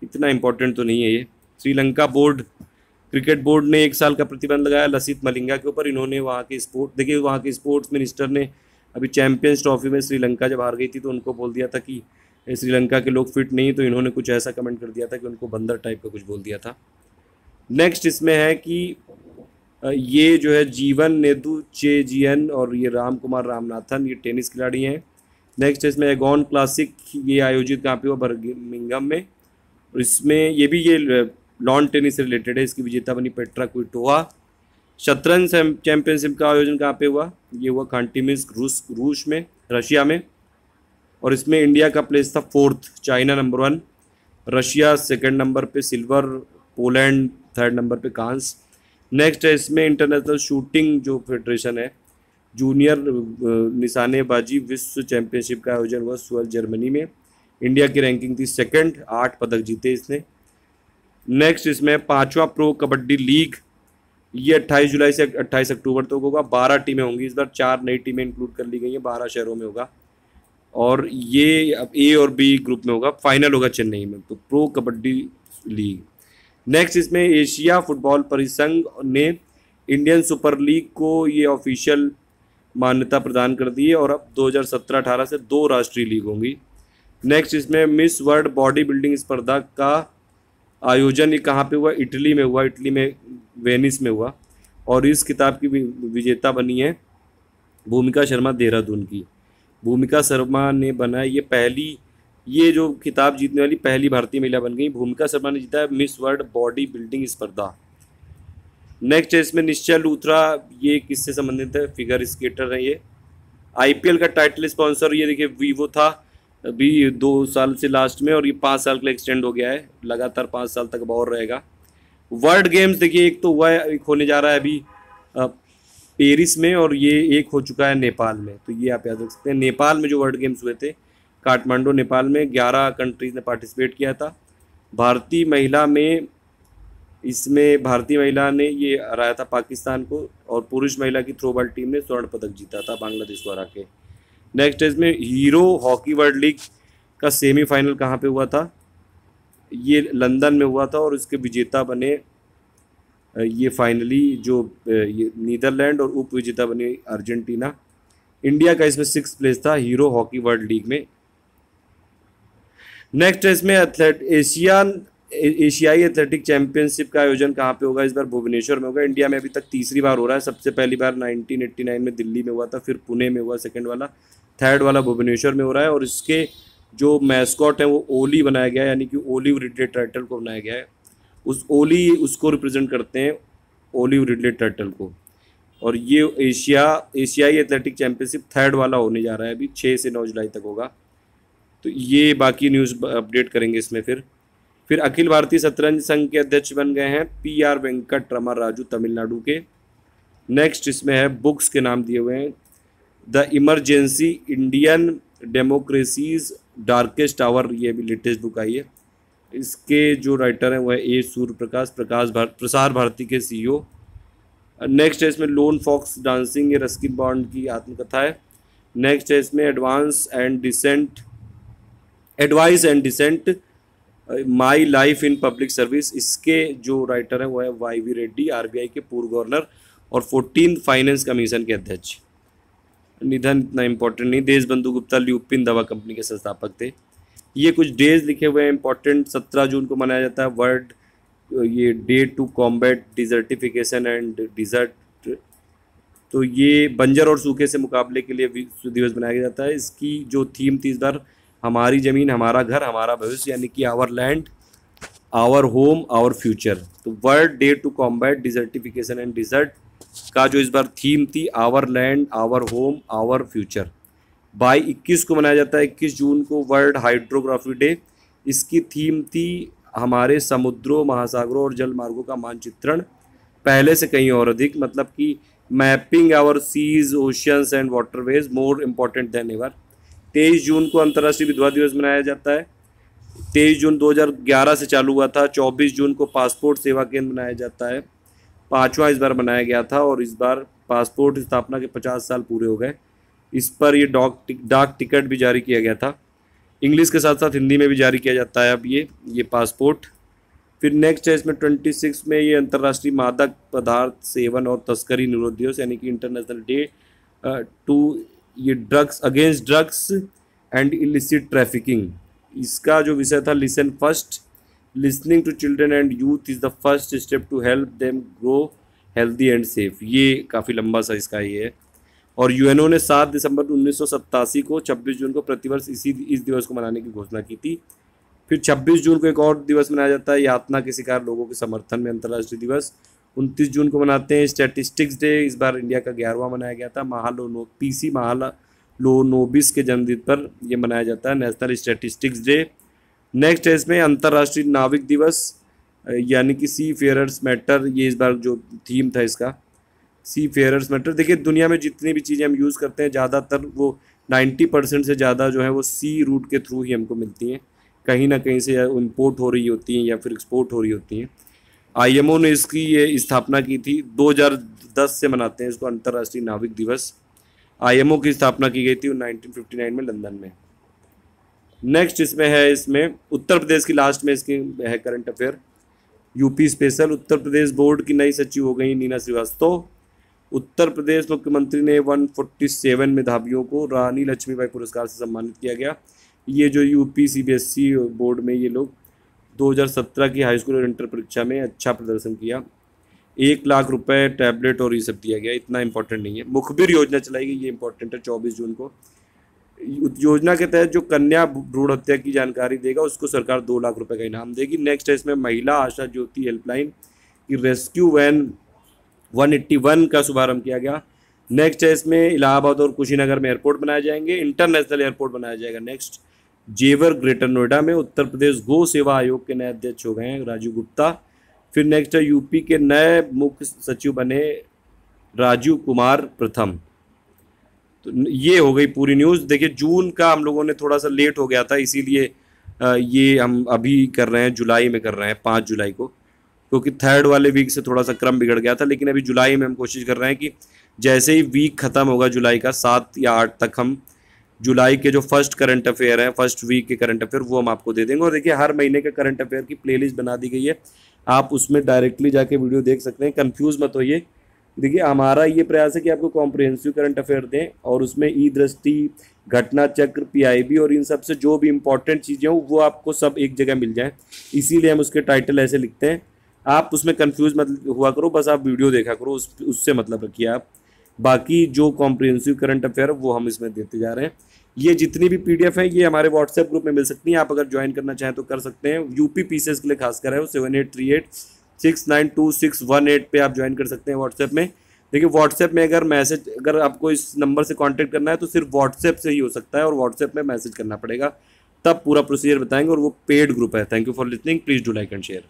इतना इंपॉर्टेंट तो नहीं है ये। श्रीलंका बोर्ड क्रिकेट बोर्ड ने 1 साल का प्रतिबंध लगाया लसित मलिंगा के ऊपर। इन्होंने वहाँ के देखिए वहाँ के स्पोर्ट्स मिनिस्टर ने अभी चैंपियंस ट्रॉफी में श्रीलंका जब हार गई थी तो उनको बोल दिया था कि श्रीलंका के लोग फिट नहीं, तो इन्होंने कुछ ऐसा कमेंट कर दिया था कि उनको बंदर टाइप का कुछ बोल दिया था। नेक्स्ट इसमें है कि ये जो है जीवन नेदुचेजियन और ये राम कुमार रामनाथन, ये टेनिस खिलाड़ी हैं। नेक्स्ट इसमें एगॉन क्लासिक, ये आयोजित कहाँ पे हुआ? बर्मिंघम में, और इसमें ये भी ये लॉन टेनिस से रिलेटेड है। इसकी विजेता बनी पेट्रा क्विटोवा। शतरंज चैंपियनशिप का आयोजन कहाँ पे हुआ? ये हुआ खांटीमिन्स्क रूस में, रशिया में, और इसमें इंडिया का प्लेस था 4th, China number 1, Russia 2nd number पे सिल्वर, पोलैंड 3rd नंबर पे कांस। नेक्स्ट है इसमें इंटरनेशनल शूटिंग जो फेडरेशन है, जूनियर निशानेबाजी विश्व चैंपियनशिप का आयोजन हुआ स्वेल जर्मनी में। इंडिया की रैंकिंग थी 2nd, 8 पदक जीते इसने। नेक्स्ट इसमें 5वां प्रो कबड्डी लीग, ये 28 जुलाई से 28 अक्टूबर तक होगा। 12 टीमें होंगी इस बार, 4 नई टीमें इंक्लूड कर ली गई हैं, 12 शहरों में होगा। और ये अब ए और बी ग्रुप में होगा, फाइनल होगा चेन्नई में। तो प्रो कबड्डी लीग। नेक्स्ट इसमें एशिया फुटबॉल परिसंघ ने इंडियन सुपर लीग को ये ऑफिशियल मान्यता प्रदान कर दी है और अब 2017-18 से 2 राष्ट्रीय लीग होंगी। नेक्स्ट इसमें मिस वर्ल्ड बॉडी बिल्डिंग स्पर्धा का आयोजन ये कहाँ पे हुआ? इटली में हुआ, इटली में वेनिस में हुआ। और इस किताब की विजेता बनी है भूमिका शर्मा, देहरादून की। भूमिका शर्मा ने बनाया ये जो खिताब जीतने वाली पहली भारतीय महिला बन गई। भूमिका शर्मा ने जीता है मिस वर्ल्ड बॉडी बिल्डिंग स्पर्धा। नेक्स्ट है इसमें निश्चय लूथरा, ये किससे संबंधित है? फिगर स्केटर है ये। आईपीएल का टाइटल स्पॉन्सर ये देखिए वीवो था अभी 2 साल से लास्ट में, और ये 5 साल के लिए एक्सटेंड हो गया है, लगातार 5 साल तक और रहेगा। वर्ल्ड गेम्स देखिए एक तो हुआ है, एक होने जा रहा है अभी पेरिस में, और ये एक हो चुका है नेपाल में। तो ये आप याद रख सकते हैं। नेपाल में जो वर्ल्ड गेम्स हुए थे काठमांडू नेपाल में 11 कंट्रीज ने पार्टिसिपेट किया था। भारतीय महिला ने ये हराया था पाकिस्तान को, और पुरुष महिला की थ्रोबॉल टीम ने स्वर्ण पदक जीता था बांग्लादेश को हरा के। नेक्स्ट इसमें हीरो हॉकी वर्ल्ड लीग का सेमीफाइनल कहाँ पे हुआ था? ये लंदन में हुआ था, और इसके विजेता बने ये फाइनली जो ये नीदरलैंड, और उप विजेता बनी अर्जेंटीना। इंडिया का इसमें 6th प्लेस था हीरो हॉकी वर्ल्ड लीग में। नेक्स्ट इसमें एशियाई एथलेटिक चैंपियनशिप का आयोजन कहाँ पे होगा? इस बार भुवनेश्वर में होगा। इंडिया में अभी तक 3री बार हो रहा है। सबसे पहली बार 1989 में दिल्ली में हुआ था, फिर पुणे में हुआ सेकंड वाला, थर्ड वाला भुवनेश्वर में हो रहा है। और इसके जो मैस्कॉट है वो ओली बनाया गया है, यानी कि ओलिव रिडले टर्टल को बनाया गया है। उसको रिप्रेजेंट करते हैं, ओलिव रिडले टर्टल को। और ये एशियाई एथलेटिक चैंपियनशिप 3rd वाला होने जा रहा है, अभी 6 से 9 जुलाई तक होगा। तो ये बाकी न्यूज़ अपडेट करेंगे इसमें। फिर अखिल भारतीय शतरंज संघ के अध्यक्ष बन गए हैं PR वेंकट रमन राजू, तमिलनाडु के। नेक्स्ट इसमें है बुक्स के नाम दिए हुए हैं। The emergency Indian democracies darkest hour, ये भी लेटेस्ट बुक आई है। इसके जो राइटर हैं वो है A सूर्य प्रसार भारती के CEO। नेक्स्ट है इसमें लोन फॉक्स डांसिंग, ये रस्किन बॉन्ड की आत्मकथा है। नेक्स्ट है इसमें advise and dissent my life in public service. इसके जो राइटर हैं वो है YV रेड्डी, RBI के पूर्व गवर्नर और 14th फाइनेंस कमीशन के अध्यक्ष। निधन इतना इम्पोर्टेंट नहीं। देशबंधु गुप्ता ल्यूपिन दवा कंपनी के संस्थापक थे। ये कुछ डेज लिखे हुए हैं इंपॉर्टेंट। 17 जून को मनाया जाता है वर्ल्ड ये day to combat desertification and desert. तो ये बंजर और सूखे से मुकाबले के लिए विश्व दिवस मनाया जाता है। इसकी जो थीम थी इस बार हमारी ज़मीन हमारा घर हमारा भविष्य, यानी कि our land our home our future. तो world day to combat desertification and desert का जो इस बार थीम थी our land our home our future. 21 को मनाया जाता है 21 जून को वर्ल्ड हाइड्रोग्राफी डे। इसकी थीम थी हमारे समुद्रों, महासागरों और जल मार्गों का मानचित्रण पहले से कहीं और अधिक, मतलब कि mapping our seas oceans and waterways more important than ever. 23 जून को अंतर्राष्ट्रीय विधवा दिवस मनाया जाता है। 23 जून 2011 से चालू हुआ था। 24 जून को पासपोर्ट सेवा केंद्र मनाया जाता है। 5वां इस बार बनाया गया था, और इस बार पासपोर्ट स्थापना के 50 साल पूरे हो गए। इस पर ये डाक टिकट भी जारी किया गया था। इंग्लिश के साथ साथ हिंदी में भी जारी किया जाता है अब ये पासपोर्ट। फिर नेक्स्ट है इसमें 26 में ये अंतर्राष्ट्रीय मादक पदार्थ सेवन और तस्करी निरोध दिवस, यानी कि इंटरनेशनल डे टू ये drugs against drugs and illicit trafficking. इसका जो विषय था listen first, listening to children and youth is the first step to help them grow healthy and safe. ये काफ़ी लंबा सा इसका ये है। और यूएनओ ने 7 दिसंबर 1987 को 26 जून को प्रतिवर्ष इस दिवस को मनाने की घोषणा की थी। फिर 26 जून को एक और दिवस मनाया जाता है यातना के शिकार लोगों के समर्थन में अंतर्राष्ट्रीय दिवस। 29 जून को मनाते हैं स्टैटिस्टिक्स डे। इस बार इंडिया का 11वां मनाया गया था। PC महालोनोबिस के जन्मदिन पर यह मनाया जाता है नेशनल स्टैटिस्टिक्स डे। नेक्स्ट है इसमें अंतर्राष्ट्रीय नाविक दिवस, यानी कि सी फेयरर्स मैटर। ये इस बार जो थीम था इसका सी फेयरर्स मैटर। देखिए दुनिया में जितनी भी चीज़ें हम यूज़ करते हैं ज़्यादातर वो 90% से ज़्यादा जो है वो सी रूट के थ्रू ही हमको मिलती हैं, कहीं ना कहीं से इम्पोर्ट हो रही होती हैं या फिर एक्सपोर्ट हो रही होती हैं। IMO ने इसकी ये स्थापना की थी। 2010 से मनाते हैं इसको अंतर्राष्ट्रीय नाविक दिवस। IMO की स्थापना की गई थी 1959 में लंदन में। नेक्स्ट इसमें है, इसमें उत्तर प्रदेश की लास्ट में इसकी है current affair. UP special, Uttar Pradesh board की नई सचिव हो गई नीना श्रीवास्तव। उत्तर प्रदेश मुख्यमंत्री ने 147 मेधावियों को रानी लक्ष्मीबाई पुरस्कार से सम्मानित किया गया। ये जो यूपी सीबीएसई बोर्ड में ये लोग 2017 की हाई स्कूल और इंटर परीक्षा में अच्छा प्रदर्शन किया। 1 लाख रुपए टैबलेट और ये सब दिया गया, इतना इंपॉर्टेंट नहीं है। मुखबिर योजना चलाई गई, ये इंपॉर्टेंट है, 24 जून को। योजना के तहत जो कन्या भ्रूण हत्या की जानकारी देगा उसको सरकार 2 लाख रुपए का इनाम देगी। नेक्स्ट है इसमें महिला आशा ज्योति हेल्पलाइन की रेस्क्यू वैन 181 का शुभारंभ किया गया। नेक्स्ट है इसमें इलाहाबाद और कुशीनगर में एयरपोर्ट बनाए जाएंगे, इंटरनेशनल एयरपोर्ट बनाया जाएगा। नेक्स्ट जेवर ग्रेटर नोएडा में उत्तर प्रदेश गौ सेवा आयोग के नए अध्यक्ष हो गए हैं राजीव गुप्ता। फिर नेक्स्ट है यूपी के नए मुख्य सचिव बने राजीव कुमार प्रथम। तो ये हो गई पूरी न्यूज़। देखिए जून का हम लोगों ने थोड़ा सा लेट हो गया था, इसीलिए ये हम अभी कर रहे हैं, जुलाई में कर रहे हैं 5 जुलाई को, क्योंकि थर्ड वाले वीक से थोड़ा सा क्रम बिगड़ गया था। लेकिन अभी जुलाई में हम कोशिश कर रहे हैं कि जैसे ही वीक ख़त्म होगा जुलाई का 7 या 8 तक, हम जुलाई के जो फर्स्ट करंट अफेयर है, फर्स्ट वीक के करंट अफेयर वो हम आपको दे देंगे। और देखिए हर महीने के करंट अफेयर की प्लेलिस्ट बना दी गई है, आप उसमें डायरेक्टली जाके वीडियो देख सकते हैं, कंफ्यूज मत होइए। देखिए हमारा ये प्रयास है कि आपको कॉम्प्रिहेंसिव करंट अफेयर दें और उसमें ई दृष्टि, घटना चक्र, पीआईबी और इन सब से जो भी इंपॉर्टेंट चीज़ें हों वो आपको सब एक जगह मिल जाएं। इसीलिए हम उसके टाइटल ऐसे लिखते हैं। आप उसमें कंफ्यूज मत हुआ करो, बस आप वीडियो देखा करो, उससे मतलब रखिए आप। बाकी जो कॉम्प्रिहेंसिव करंट अफेयर है वो हम इसमें देते जा रहे हैं। ये जितनी भी पीडीएफ है ये हमारे व्हाट्सएप ग्रुप में मिल सकती हैं, आप अगर ज्वाइन करना चाहें तो कर सकते हैं। यूपी पीसीएस के लिए खासकर है वो 7838692618 पे आप ज्वाइन कर सकते हैं व्हाट्सएप में। देखिए व्हाट्सएप में अगर आपको इस नंबर से कांटेक्ट करना है तो सिर्फ व्हाट्सएप से ही हो सकता है, और व्हाट्सएप में मैसेज करना पड़ेगा, तब पूरा प्रोसीजर बताएंगे, और वो पेड ग्रुप है। Thank you for listening, please do like and share.